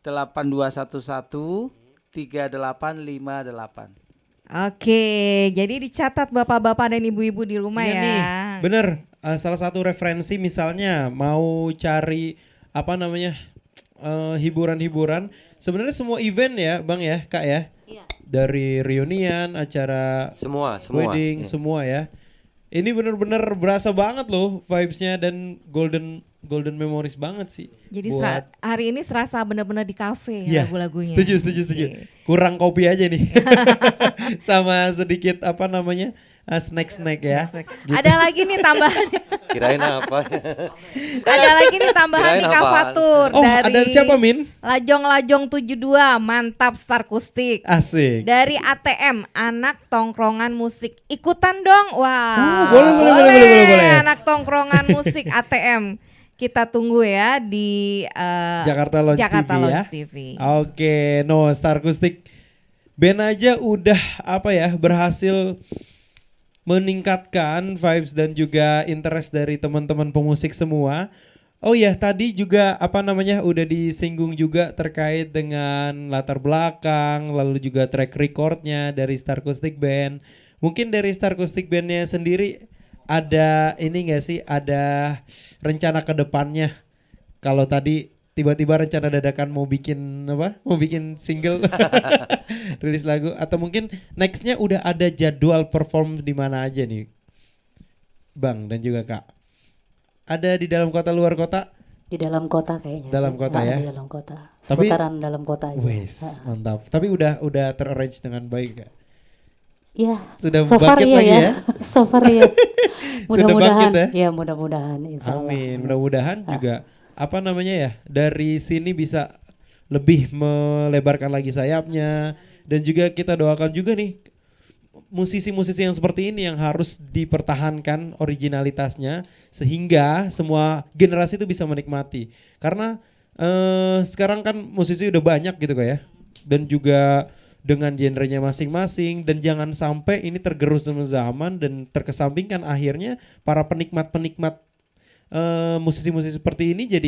Speaker 8: 8211 3858.
Speaker 16: Oke, jadi dicatat bapak-bapak dan ibu-ibu di rumah
Speaker 5: Iya
Speaker 16: ya.
Speaker 5: nih, bener. Salah satu referensi misalnya mau cari hiburan-hiburan. Sebenarnya semua event ya Bang ya, Kak ya. Iya. Dari reunian, acara
Speaker 6: semua
Speaker 5: wedding, semua ya. Ini benar-benar berasa banget loh vibes-nya dan golden memories banget sih.
Speaker 16: Jadi hari ini serasa benar-benar di kafe
Speaker 5: ya,
Speaker 16: lagu-lagunya.
Speaker 5: Setuju. Okay. Kurang kopi aja nih. Sama sedikit snack ya.
Speaker 16: Gitu. Ada lagi nih tambahan.
Speaker 6: Kirain apa?
Speaker 16: Ada lagi nih tambahan nih Kak Fatur dari
Speaker 5: ada siapa Min?
Speaker 16: Lajong 72, mantap Starkustik.
Speaker 5: Asik.
Speaker 16: Dari ATM, anak tongkrongan musik. Ikutan dong. Wah.
Speaker 5: Boleh.
Speaker 16: Anak tongkrongan musik ATM. Kita tunggu ya di
Speaker 5: Jakarta Launch
Speaker 16: TV.
Speaker 5: Oke, Starkustik band aja udah berhasil meningkatkan vibes dan juga interest dari teman-teman pemusik semua. Oh ya, tadi juga udah disinggung juga terkait dengan latar belakang, lalu juga track recordnya dari Starkustik Band. Mungkin dari Starkustik Bandnya sendiri ada ada rencana ke depannya. Kalau tadi tiba-tiba rencana dadakan mau bikin single rilis lagu, atau mungkin nextnya udah ada jadwal perform di mana aja nih Bang dan juga Kak? Ada di dalam kota, luar kota?
Speaker 7: Di dalam kota kayaknya.
Speaker 5: Dalam kota ya?
Speaker 7: Di dalam kota. Seputaran dalam kota aja.
Speaker 5: Mantap. Tapi udah terarrange dengan baik Kak?
Speaker 7: Ya,
Speaker 5: sudah
Speaker 7: so far
Speaker 5: bangkit lagi ya?
Speaker 7: So far ya.
Speaker 5: Mudah-mudahan
Speaker 7: ya, mudah-mudahan insya Allah.
Speaker 5: Amin. Mudah-mudahan juga dari sini bisa lebih melebarkan lagi sayapnya, dan juga kita doakan juga nih musisi-musisi yang seperti ini yang harus dipertahankan originalitasnya sehingga semua generasi itu bisa menikmati, karena sekarang kan musisi udah banyak gitu ya, dan juga dengan genrenya masing-masing, dan jangan sampai ini tergerus sama zaman dan terkesampingkan akhirnya para penikmat musisi-musisi seperti ini jadi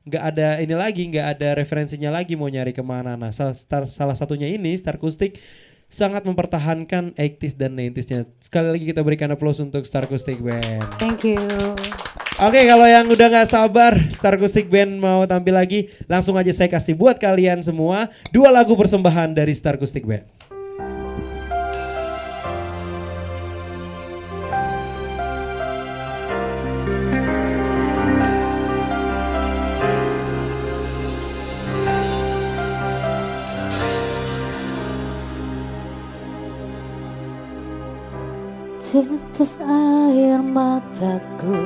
Speaker 5: nggak ada referensinya lagi mau nyari kemana. Nah salah satunya ini Starkustik sangat mempertahankan 80s dan 90s-nya. Sekali lagi kita berikan aplaus untuk Starkustik Band.
Speaker 7: Thank you.
Speaker 5: Oke, kalau yang udah gak sabar Starkustik Band mau tampil lagi, langsung aja saya kasih buat kalian semua 2 lagu persembahan dari Starkustik Band.
Speaker 13: Tetes air mataku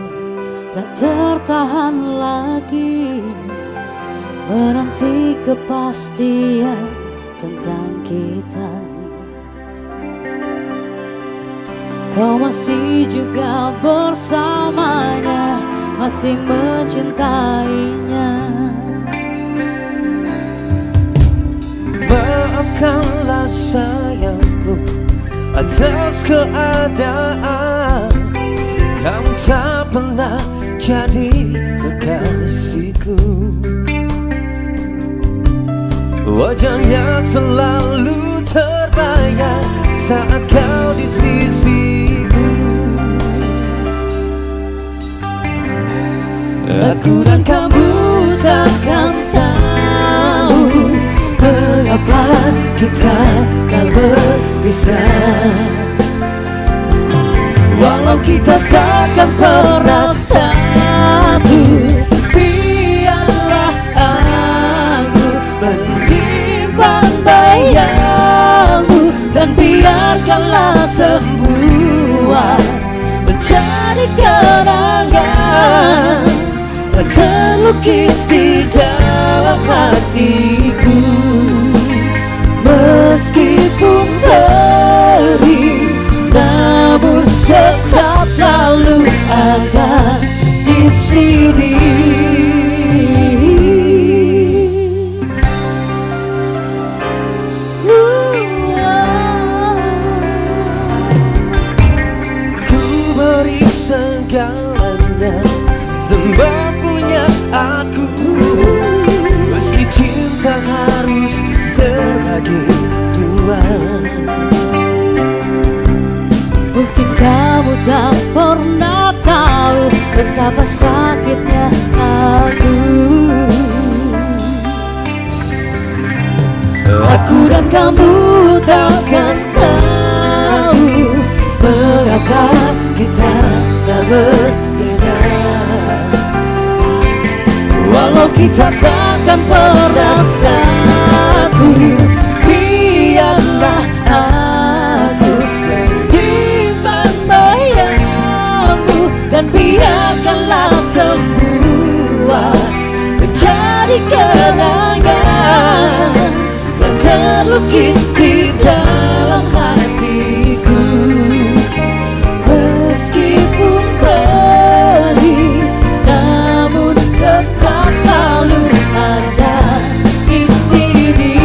Speaker 13: tak tertahan lagi menanti kepastian tentang kita. Kau masih juga bersamanya, masih mencintainya.
Speaker 9: Maafkanlah sayangku atas keadaan kamu tak pernah jadi kekasihku. Wajahnya selalu terbayang saat kau di sisiku. Aku dan kamu takkan tahu mengapa kita tak berpisah. Walau kita takkan pernah satu, biarlah aku menyimpan bayangmu, dan biarkanlah semua menjadi kenangan tak terlukis di dalam hatiku. Meskipun pergi, namun tetap selalu ada di sini. Ku beri segalanya, sembah punya aku. Meski cinta harus terbagi dua. Mungkin kamu tak pernah tahu betapa sakitnya aku
Speaker 13: kamu takkan tahu mengapa kita tak berpisah. Walau kita takkan pernah satu, biarlah aku menyimpan bayangmu dan biarkanlah semua menjadi kenangan yang terlukis di dalam hatiku. Meskipun pergi, namun tetap selalu ada di sini.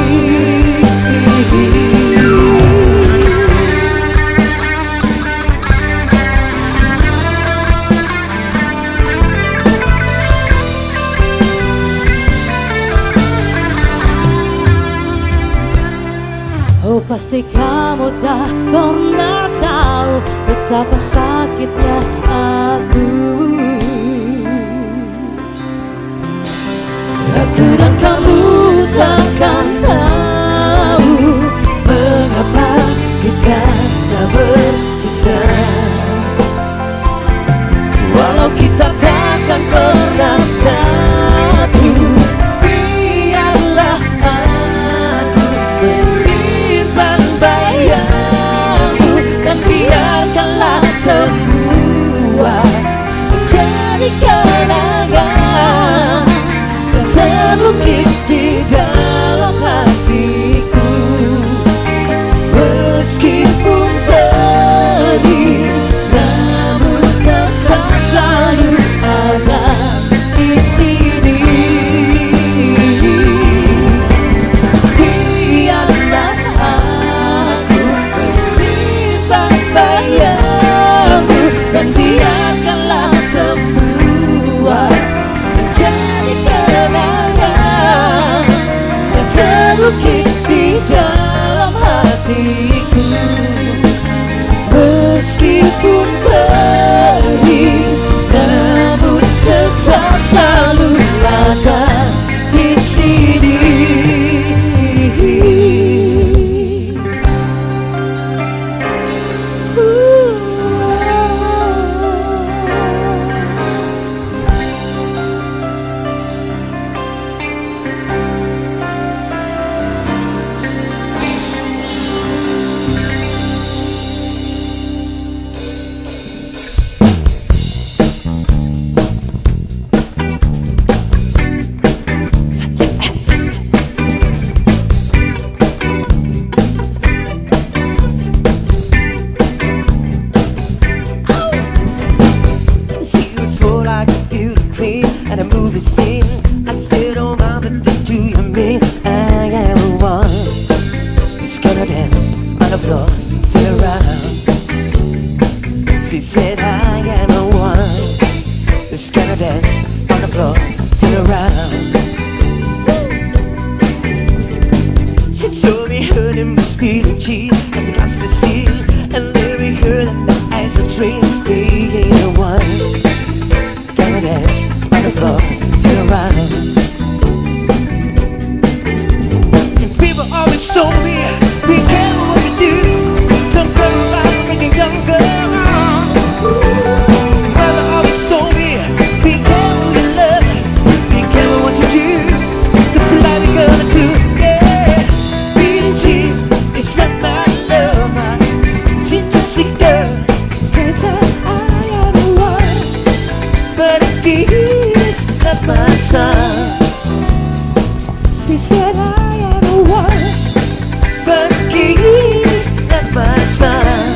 Speaker 13: Oh, pasti kamu tak pernah tahu betapa sakitnya aku dan kamu takkan tahu mengapa kita tak berpisah. Walau kita takkan pernah satu, biarlah aku menyimpan bayangmu dan biarkanlah semua menjadi kenangan yang terlukis di dalam hatiku. Meskipun pergi, namun tetap selalu ada di sini. Biarlah aku menyimpan bayangmu dan biarkanlah semua menjadi kenangan yang terlukis di dalam hatiku. Meskipun pergi, namun tetap selalu ada di sini.
Speaker 9: She said I am the one that's gonna dance on the floor till around. She told me her name was Speedy G as I got to see, and Larry heard and the eyes of dream. He ain't the one gonna dance on the floor till around. And people always told me, be careful what you do, don't go around making young girls. Mother always told me, be careful you love, be careful what you do, 'cause the life you're gonna do, yeah. Being cheap is not my lover, she's just a girl, can't tell I am the one, but he's not my son. She said I am the one, but he's not my son.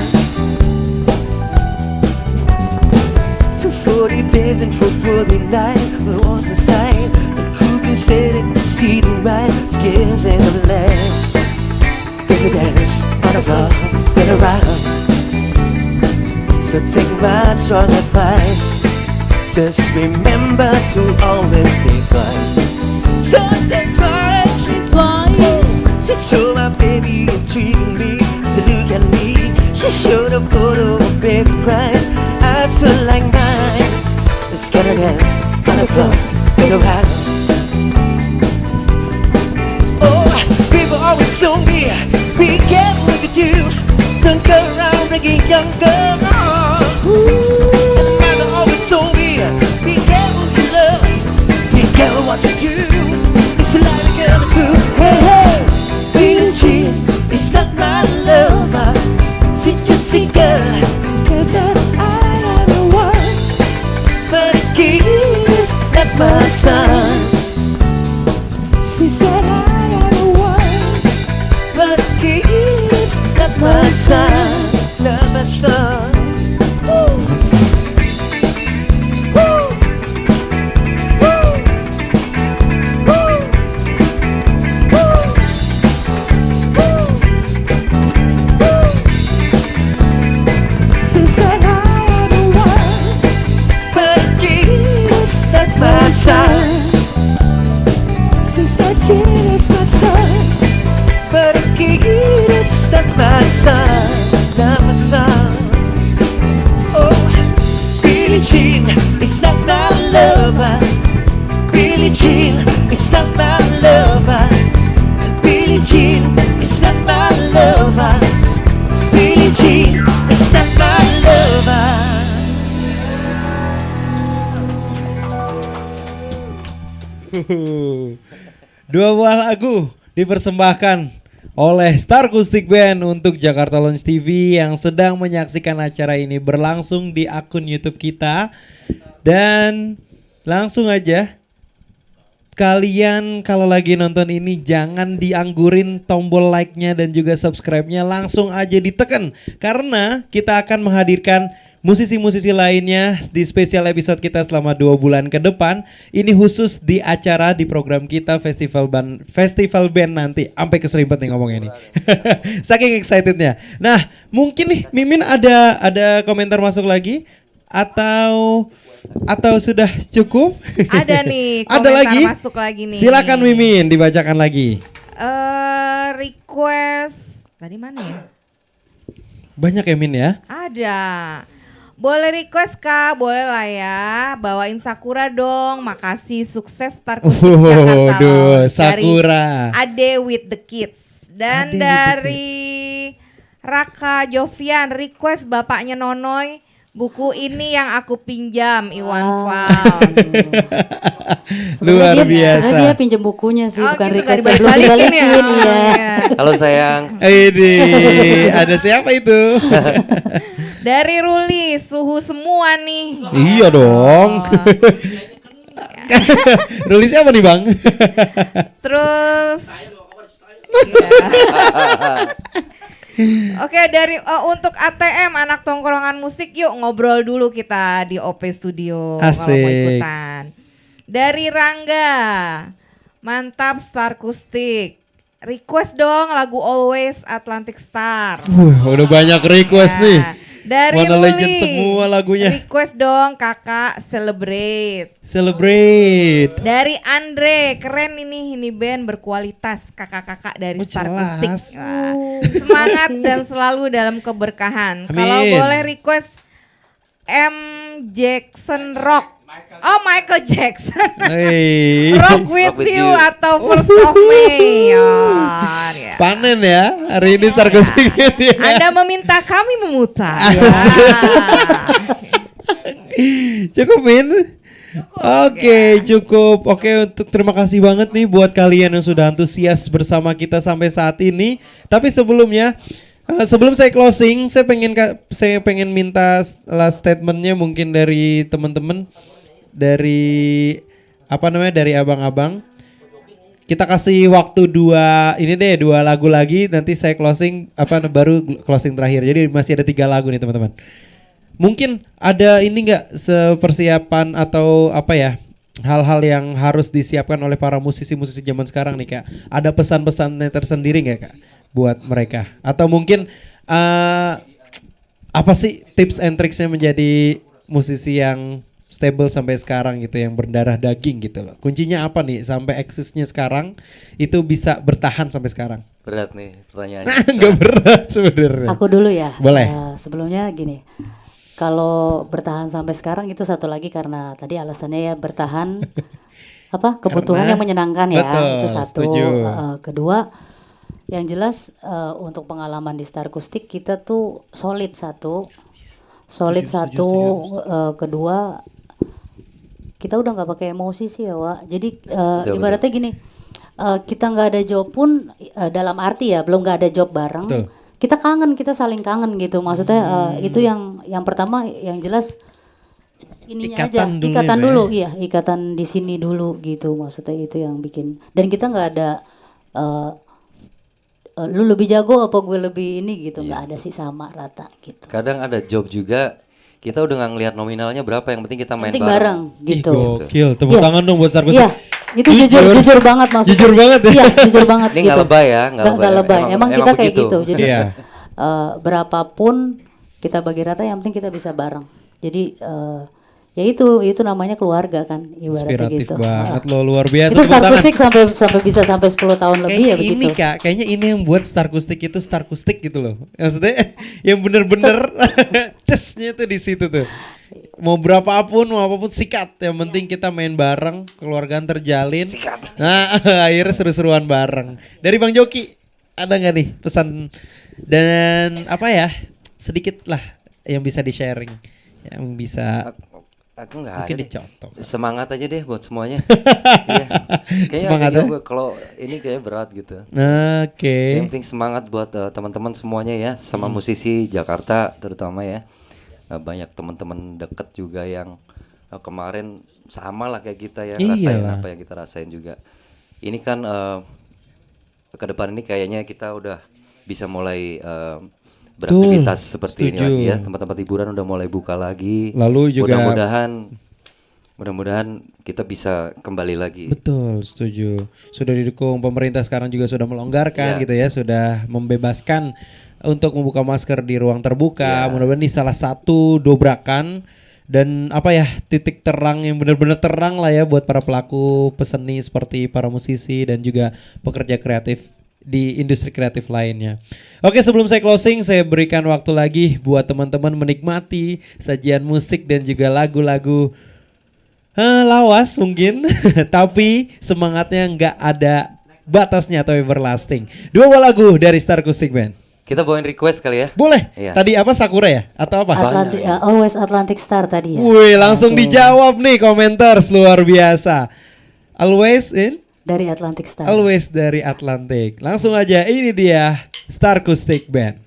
Speaker 9: 40 days and for 49, what was the sign? Who can say they can see the right skills in the land? There's a dance on the floor, then around. So take my strong advice, just remember to always think twice. Don't think twice, think twice. She told my baby and treating me, so look at me. She showed a photo of baby cries, eyes felt like mine. Let's get a dance on the floor, turn around. Oh, people always told me, be careful look at you. Don't go around breaking young girls. And the father always told me, be careful you love. Be careful what you do. It's a lie to get the truth. Hey, hey, Billie Jean is not my lover. She's just a girl. Girl that I ever want. But the kid is not my son. She said I ever want. But the kid is not my son. Not my son. Woo. My son, since I did it's my son, but again it's not my son, not my son. Oh, Billie Jean is not my lover. Billie Jean is not my lover. Billie Jean is not my lover. Billie Jean is not my lover.
Speaker 5: Dua buah lagu dipersembahkan oleh Star Acoustic Band untuk Jakarta Lounge TV yang sedang menyaksikan acara ini berlangsung di akun YouTube kita. Dan langsung aja, kalian kalau lagi nonton ini jangan dianggurin tombol like-nya dan juga subscribe-nya, langsung aja ditekan karena kita akan menghadirkan musisi-musisi lainnya di spesial episode kita selama 2 bulan ke depan. Ini khusus di acara di program kita Festival Band nanti. Sampai keserimpet nih ngomongnya nih. Saking excitednya. Nah, mungkin nih Mimin ada komentar masuk lagi atau sudah cukup?
Speaker 16: Ada nih komentar
Speaker 5: ada lagi?
Speaker 16: masuk lagi nih.
Speaker 5: Silakan Mimin dibacakan lagi.
Speaker 16: Request tadi mana ya?
Speaker 5: Banyak ya Min ya?
Speaker 16: Ada. Boleh request Kak, boleh lah ya. Bawain Sakura dong. Makasih, sukses Star Acoustic Jakarta Lounge.
Speaker 5: Sakura.
Speaker 16: Dari Ade with the Kids. Dan
Speaker 5: Ade
Speaker 16: dari Raka Jovian request bapaknya Nonoy. Buku ini yang aku pinjam, Iwan Fals.
Speaker 5: Luar biasa.
Speaker 7: Sebenarnya dia pinjam bukunya sih, bukan
Speaker 16: gitu,
Speaker 7: request.
Speaker 16: gak
Speaker 7: Belum
Speaker 16: dibalikin
Speaker 7: dibalikin
Speaker 16: ya.
Speaker 7: ya.
Speaker 6: Halo sayang.
Speaker 5: Ini ada siapa itu?
Speaker 16: Dari Ruli, suhu semua nih.
Speaker 5: Iya dong. Ruli siapa nih Bang?
Speaker 16: Terus Oke, dari untuk ATM anak tongkrongan musik, yuk ngobrol dulu kita di OP Studio kalau mau ikutan. Dari Rangga, mantap Star Acoustic. Request dong lagu Always Atlantic Star.
Speaker 5: Udah banyak request nih.
Speaker 16: Dari
Speaker 5: Mana
Speaker 16: Ruli,
Speaker 5: legend semua lagunya.
Speaker 16: request dong kakak Celebrate.
Speaker 5: Celebrate.
Speaker 16: Dari Andre, keren ini band berkualitas, kakak-kakak dari Star Acoustic. Wah, semangat dan selalu dalam keberkahan. Kalau boleh request M Jackson Rock. Oh, Michael Jackson.
Speaker 5: Hey.
Speaker 16: Rock with you atau First of May.
Speaker 5: Panen ya hari ini Star Acoustic.
Speaker 16: Anda meminta kami memutar.
Speaker 5: Cukup Min. Oke, cukup. Oke, untuk terima kasih banget nih buat kalian yang sudah antusias bersama kita sampai saat ini. Tapi sebelumnya, sebelum saya closing, saya pengen minta last statementnya mungkin dari teman-teman, dari dari abang-abang. Kita kasih waktu dua lagu lagi, nanti saya closing baru closing terakhir. Jadi masih ada 3 lagu nih teman-teman. Mungkin ada ini nggak persiapan atau hal-hal yang harus disiapkan oleh para musisi-musisi zaman sekarang nih Kak? Ada pesan-pesannya tersendiri nggak Kak buat mereka? Atau mungkin apa sih tips and tricksnya menjadi musisi yang stable sampai sekarang gitu, yang berdarah daging gitu loh? Kuncinya apa nih sampai eksisnya sekarang itu bisa bertahan sampai sekarang? Berat nih pertanyaannya. Enggak berat sebenarnya.
Speaker 7: Aku dulu ya.
Speaker 5: Boleh.
Speaker 7: Sebelumnya gini. Kalau bertahan sampai sekarang itu satu lagi karena tadi alasannya ya bertahan kebutuhan
Speaker 5: Karena,
Speaker 7: yang menyenangkan ya.
Speaker 5: betul,
Speaker 7: Itu satu.
Speaker 5: setuju.
Speaker 7: Kedua Yang jelas untuk pengalaman di Star Acoustic kita tuh solid satu, kedua kita udah nggak pakai emosi sih ya Wak. Jadi ibaratnya gini, kita nggak ada job pun dalam arti ya belum nggak ada job bareng. Betul. Kita kangen, kita saling kangen gitu. Maksudnya itu yang pertama yang jelas ininya ikatan aja, ikatan dulu, iya ikatan di sini dulu gitu. Maksudnya itu yang bikin. Dan kita nggak ada lu lebih jago apa gue lebih ini gitu, nggak ada sih, sama rata gitu.
Speaker 6: Kadang ada job juga kita udah nggak ngelihat nominalnya berapa, yang penting kita main
Speaker 7: bareng gitu.
Speaker 5: Gokil, tepuk tangan dong buat Star Acoustic.
Speaker 7: Iya, itu jujur banget maksudnya.
Speaker 5: Jujur banget ya.
Speaker 7: Iya, jujur banget
Speaker 6: ini
Speaker 7: gitu.
Speaker 6: Nggak lebay ya,
Speaker 7: nggak lebay. Emang kita kayak
Speaker 6: begitu.
Speaker 7: gitu. Jadi berapapun kita bagi rata, yang penting kita bisa bareng. Jadi ya itu namanya keluarga kan, ibaratnya
Speaker 5: inspiratif
Speaker 7: gitu.
Speaker 5: banget loh, luar biasa.
Speaker 7: Itu Star Acoustic sampai bisa sampai 10 tahun lebih ya begitu.
Speaker 5: Ini Kak, kayaknya ini yang buat Star Acoustic itu Star Acoustic gitu loh. Maksudnya yang bener-bener tesnya tuh di situ tuh. Mau berapapun, mau apapun sikat. Yang penting kita main bareng, keluargaan terjalin. Sikat. Nah akhirnya seru-seruan bareng. Dari Bang Joki, ada nggak nih pesan dan apa ya, sedikit lah yang bisa di-sharing, yang bisa
Speaker 6: aku nggak
Speaker 5: mungkin
Speaker 6: ada
Speaker 5: dicontoh.
Speaker 6: Semangat aja deh buat semuanya. Iya.
Speaker 5: Semangat
Speaker 6: Kayaknya kalau ini kayak berat gitu.
Speaker 5: Oke.
Speaker 6: Yang penting semangat buat teman-teman semuanya ya, sama musisi Jakarta terutama ya. Banyak teman-teman deket juga yang kemarin sama lah kayak kita ya, rasain apa yang kita rasain juga. Ini kan ke depan ini kayaknya kita udah bisa mulai beraktivitas seperti ini lagi ya, tempat-tempat hiburan udah mulai buka lagi.
Speaker 5: Lalu juga
Speaker 6: mudah-mudahan kita bisa kembali lagi.
Speaker 5: Betul, setuju. Sudah didukung pemerintah, sekarang juga sudah melonggarkan gitu ya, sudah membebaskan untuk membuka masker di ruang terbuka. Mudah-mudahan ini salah satu dobrakan dan apa ya, titik terang yang benar-benar terang lah ya buat para pelaku peseni seperti para musisi dan juga pekerja kreatif di industri kreatif lainnya. Oke, sebelum saya closing, saya berikan waktu lagi buat teman-teman menikmati sajian musik dan juga lagu-lagu lawas mungkin, tapi semangatnya nggak ada batasnya atau everlasting. 2 lagu dari Star Acoustic Band.
Speaker 6: Kita bawain request kali ya?
Speaker 5: Boleh.
Speaker 6: Iya.
Speaker 5: Tadi apa, Sakura ya? Atau apa?
Speaker 7: Always Atlantic Star tadi ya.
Speaker 5: Wih, langsung dijawab nih komentar luar biasa. Always in?
Speaker 7: Dari Atlantic Star.
Speaker 5: Always dari Atlantic. Langsung aja, ini dia Star Acoustic Band.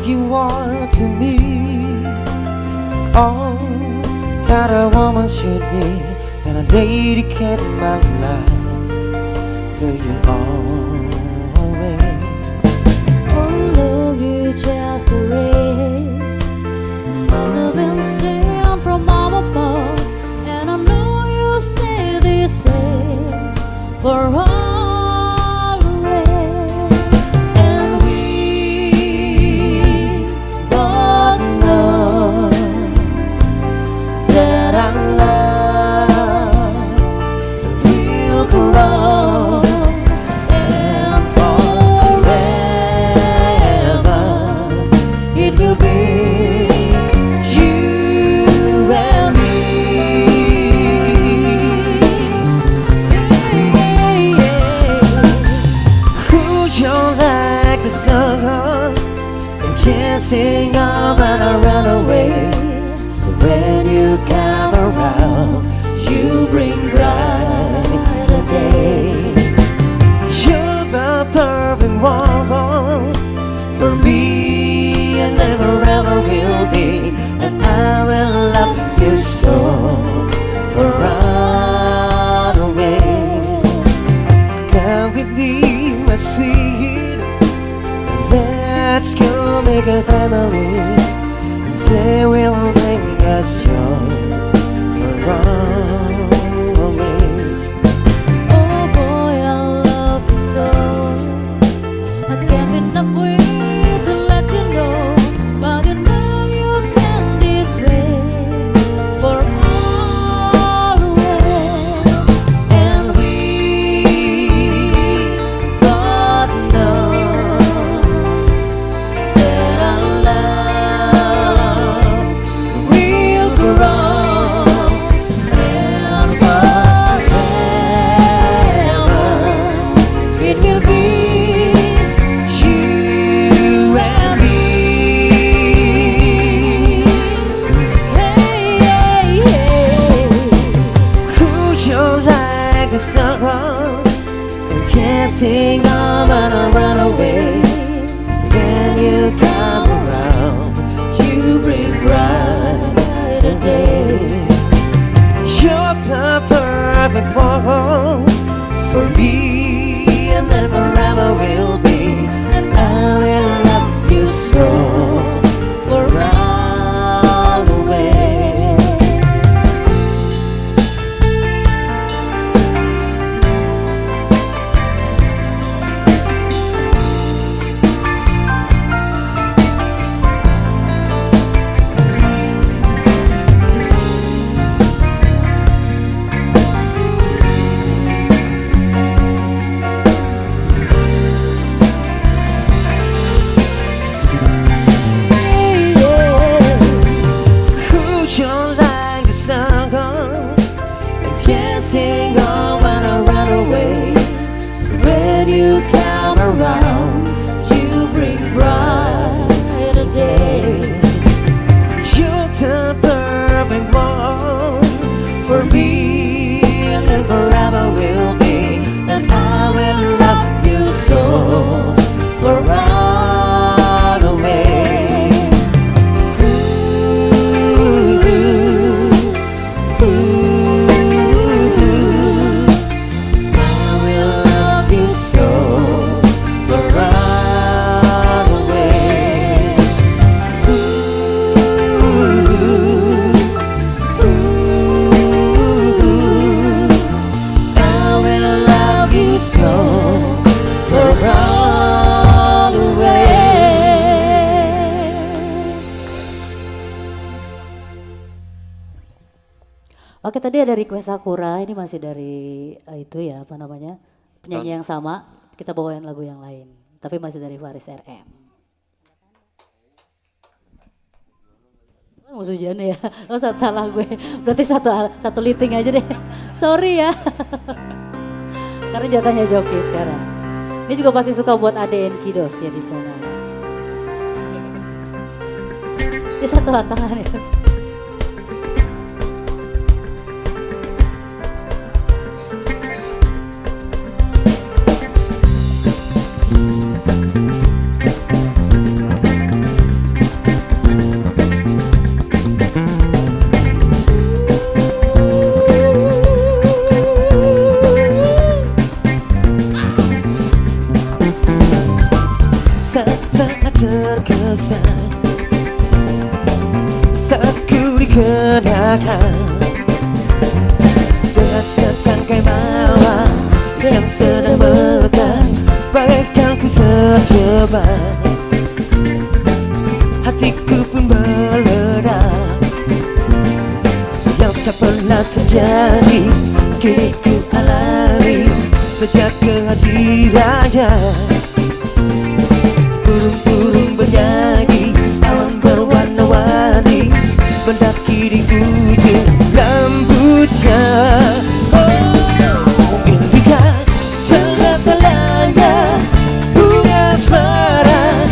Speaker 9: You are to me all that a woman should be, and I dedicate my life to you always.
Speaker 13: Oh, love you just the way must have been sent from up above, and I know you stay this way for all.
Speaker 9: Sing up and I run away. When you come around, you bring bright today. You're the perfect one for me, and never ever will be. And I will love you so for always. Come with me, my sweet. Let's go make a family. They will bring us joy for always.
Speaker 13: Oh boy, I love you so. I
Speaker 9: the sun, chasing on and run away. When you come around, you bring bright day. You're the perfect one for me, and then forever will be. And I will love you so for all the way. Sing on when I run away. When you come around, you bring brighter day. You're the perfect one for me, and then forever will be. And I will love you so for all the ways.
Speaker 7: Oke, tadi ada request Sakura, ini masih dari itu ya, apa namanya, penyanyi yang sama. Kita bawain lagu yang lain, tapi masih dari Faris RM. Musuh Jana ya, oh salah gue, berarti satu liting aja deh, sorry ya. Karena jatahnya joki sekarang. Ini juga pasti suka buat ADN Kidos ya di sana. Ini satu tangan ya.
Speaker 9: Sangat terkesan saat ku dikenakan dengan setangkai mawar yang sedang mekar, bagaikan ku terjebak. Hatiku pun meledak, yang tak pernah terjadi kini ku alami sejak kehadirannya. Burung-burung bernyanyi, awan berwarna-warni mendaki di ujung rambutnya. Oh, indika tengah-tengahnya bunga asmara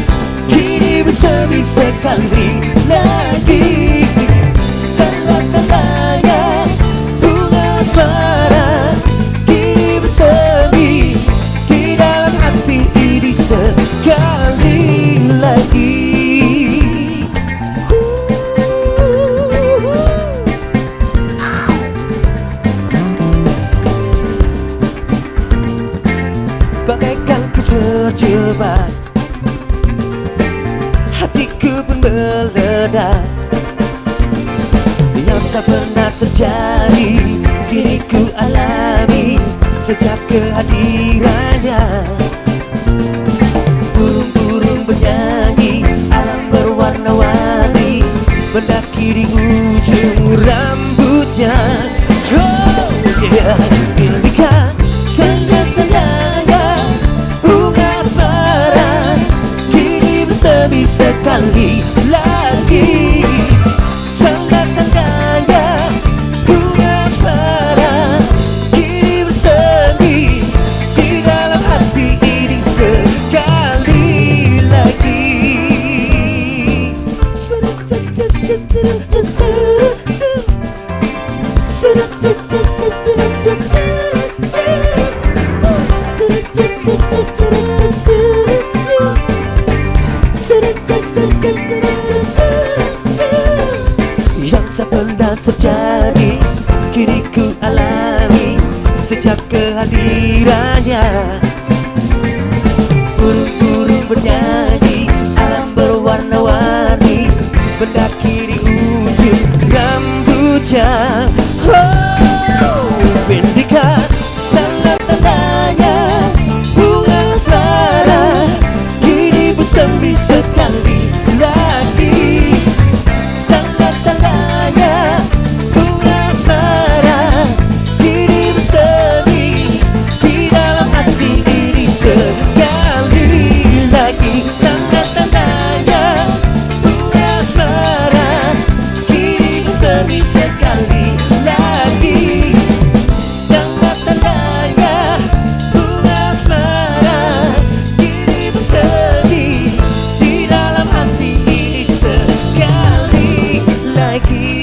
Speaker 9: kini bersemi sekali lagi. Tengah-tengahnya bunga asmara kini bersemi di dalam hati ini sekali lagi. Bagaikan ku terjebak, hatiku pun meledak. Yang tak pernah terjadi kini ku alami sejak kehadirannya. Burung-burung bernyanyi, alam berwarna-warni mendaki di ujung rambutnya. Oh yeah, indika tengah-tengahnya bunga asmara kini bersemi sekali lagi. Tengah-tengahnya bunga asmara kini bersemi di dalam hati ini sekali lagi. sejak kehadirannya. Burung-burung bernyanyi, alam berwarna-warni, mendaki di ujung rambutnya. Oh, vindikat tanda-tandanya, bunga asmara kini bersemi sekali lagi. Tanda-tandanya, bunga asmara kini bersemi di dalam hati ini sekali lagi. Tanda-tandanya, bunga asmara kini bersemi sekali lagi. Tanda-tandanya, bunga asmara kini bersemi di dalam hati ini sekali lagi.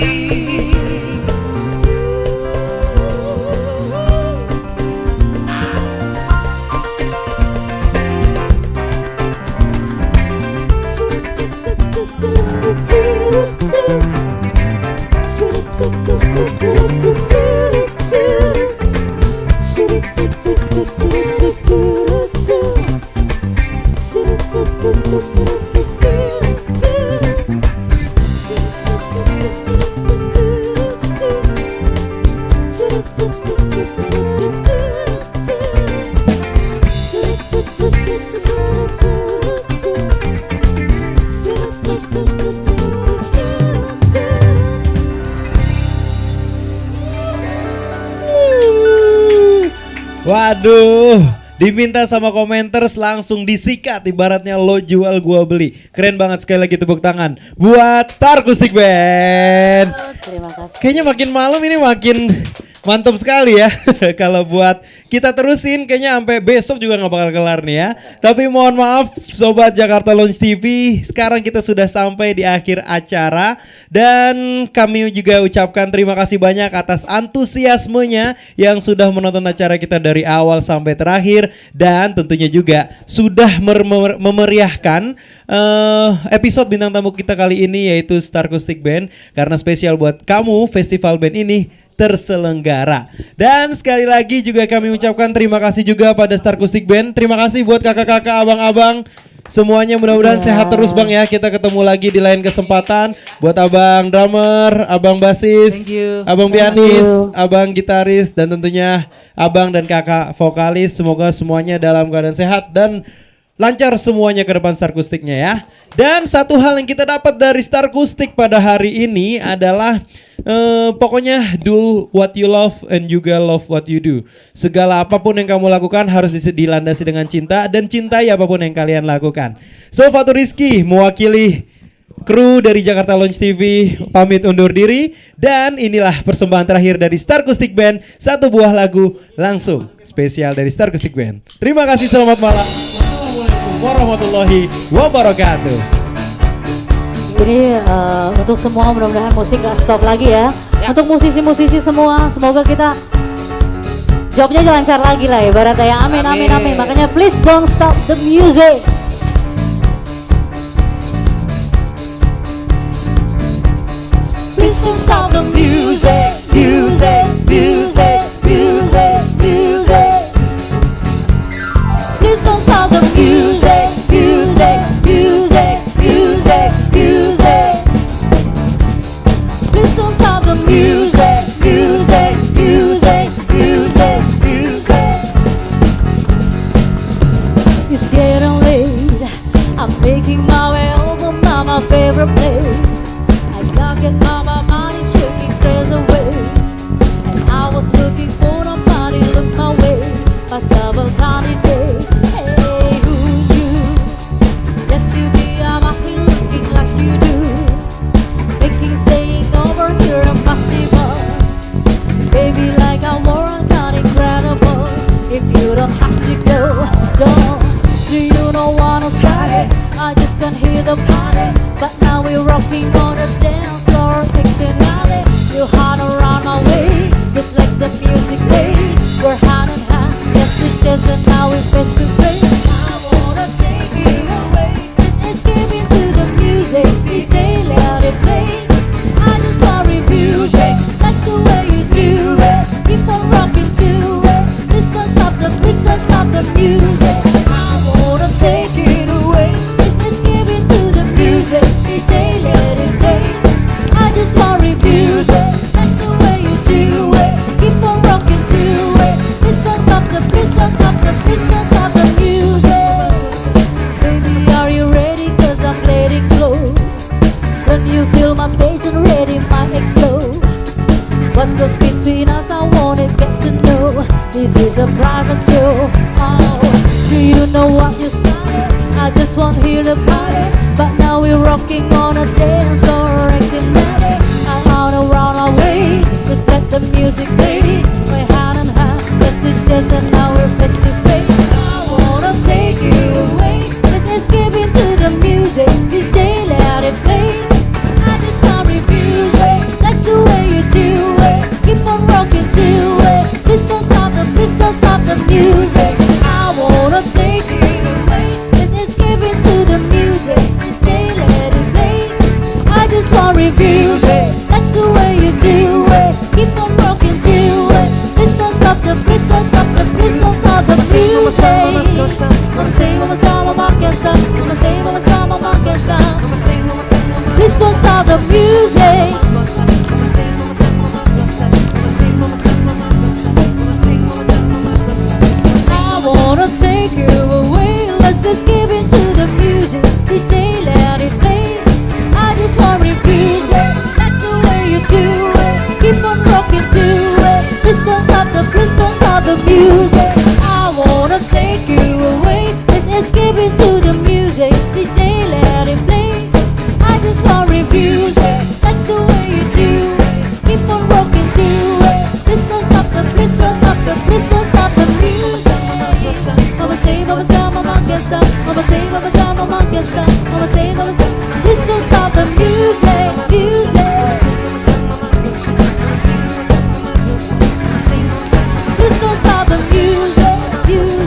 Speaker 5: Waduh, diminta sama komenters langsung disikat, ibaratnya lo jual gua beli. Keren banget, sekali lagi tepuk tangan buat Star Acoustic Band.
Speaker 7: Terima kasih.
Speaker 5: Kayaknya makin malam ini makin mantap sekali ya. Kalau buat kita terusin kayaknya sampai besok juga nggak bakal kelar nih ya. Tapi mohon maaf Sobat Jakarta Lounge TV, sekarang kita sudah sampai di akhir acara. Dan kami juga ucapkan terima kasih banyak atas antusiasmenya yang sudah menonton acara kita dari awal sampai terakhir. Dan tentunya juga sudah memeriahkan episode bintang tamu kita kali ini, yaitu Star Acoustic Band. Karena spesial buat kamu, festival band ini terselenggara. Dan sekali lagi juga kami ucapkan terima kasih juga pada Star Acoustic Band. Terima kasih buat kakak-kakak, abang-abang semuanya, mudah-mudahan sehat terus Bang ya. Kita ketemu lagi di lain kesempatan. Buat abang drummer, abang basis, abang pianis, abang gitaris, dan tentunya abang dan kakak vokalis, semoga semuanya dalam keadaan sehat dan lancar semuanya ke depan Star Acoustic-nya ya. Dan satu hal yang kita dapat dari Star Acoustic pada hari ini adalah pokoknya do what you love and juga love what you do. Segala apapun yang kamu lakukan harus dilandasi dengan cinta, dan cintai apapun yang kalian lakukan. So, Fatur Rizky mewakili kru dari Jakarta Lounge TV pamit undur diri. Dan inilah persembahan terakhir dari Star Acoustic Band, satu buah lagu langsung spesial dari Star Acoustic Band. Terima kasih, selamat malam. Assalamualaikum warahmatullahi wabarakatuh.
Speaker 7: Ini untuk semua, mudah-mudahan musik gak stop lagi ya. Untuk musisi-musisi semua, semoga kita jobnya lancar lagi lah ibaratnya ya. Amin, amin, amin. Makanya please don't stop the music.
Speaker 9: Please don't stop the music, music, music, music, music. Please don't stop the music, music, music, music, music. Please don't stop the music, music, music, music, music.
Speaker 13: It's getting late, I'm making my way over by my favorite place. I can't get my mind is shaking stress away. And I was looking for nobody, look my way. Myself a funny day. Hey, who you? That you be out here looking like you do. Making staying over here impossible. Baby, like I were not incredible. If you don't have to go, don't. Do you know wanna start it? I just can't hear the party. But now we're rocking on the dance floor, picking rally. You hard around my way, just like the music played. We're hand in hand, yes it's just and now we're face to face. I wanna take you away, just escape into the music. DJ let it play. I just wanna music, like the way you do it. Keep on rocking to it. haven't you? Oh, do you know what you started? I just want to hear the party, but now we're rocking on a dance floor, acting ready. I wanna run away, just let the music play. We're hand in hand, just to just and now we're face to face. I wanna take you away, let's escape into the music. DJ let it play. I just want refuse it, like the way you do it. Keep on rocking to it. Please don't stop the music. I wanna take you away, let's escape into the music. DJ let it play. I just want refuse it, like the way you do it. Keep on rocking to it. Please don't stop the music. Mama say, mama sama makiasa. Mama say, mama sama makiasa. Please don't stop the music. I wanna take you away. Let's escape into the music. DJ let it play. I just want refuse it, like the way you do it. Keep on rocking to it. Please don't stop the music. I wanna take you away. Let's escape into the music. DJ let it play. I just want refuse it, like the way you do it. Keep on rocking to it. Please don't stop the music. Mama say, mama sama makiasa. Mama say, mama sama makiasa. Mama say, mama say. Please don't stop the music. Please don't stop the music. Please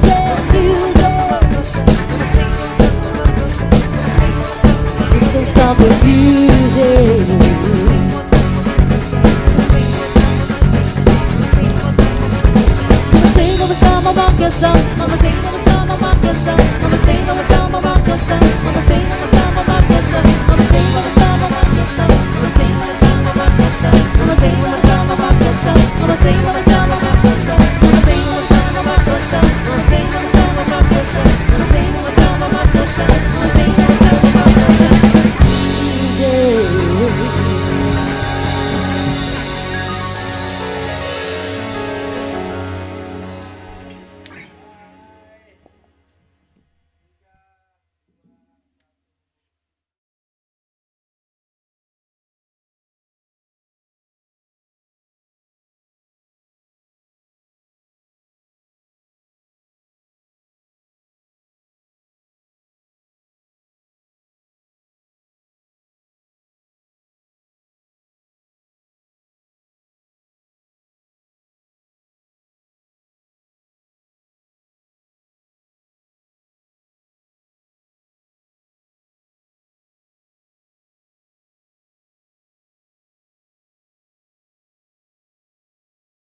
Speaker 13: don't stop the music. Mama say, mama sama makiasa. Mama say, mama sama makiasa. Mama say, mama sama makiasa. Mama say, mama sama makiasa. Mama say, mama sama makiasa. Mama say, mama sama makiasa. Mama say, mama sama makiasa. Mama say, mama sama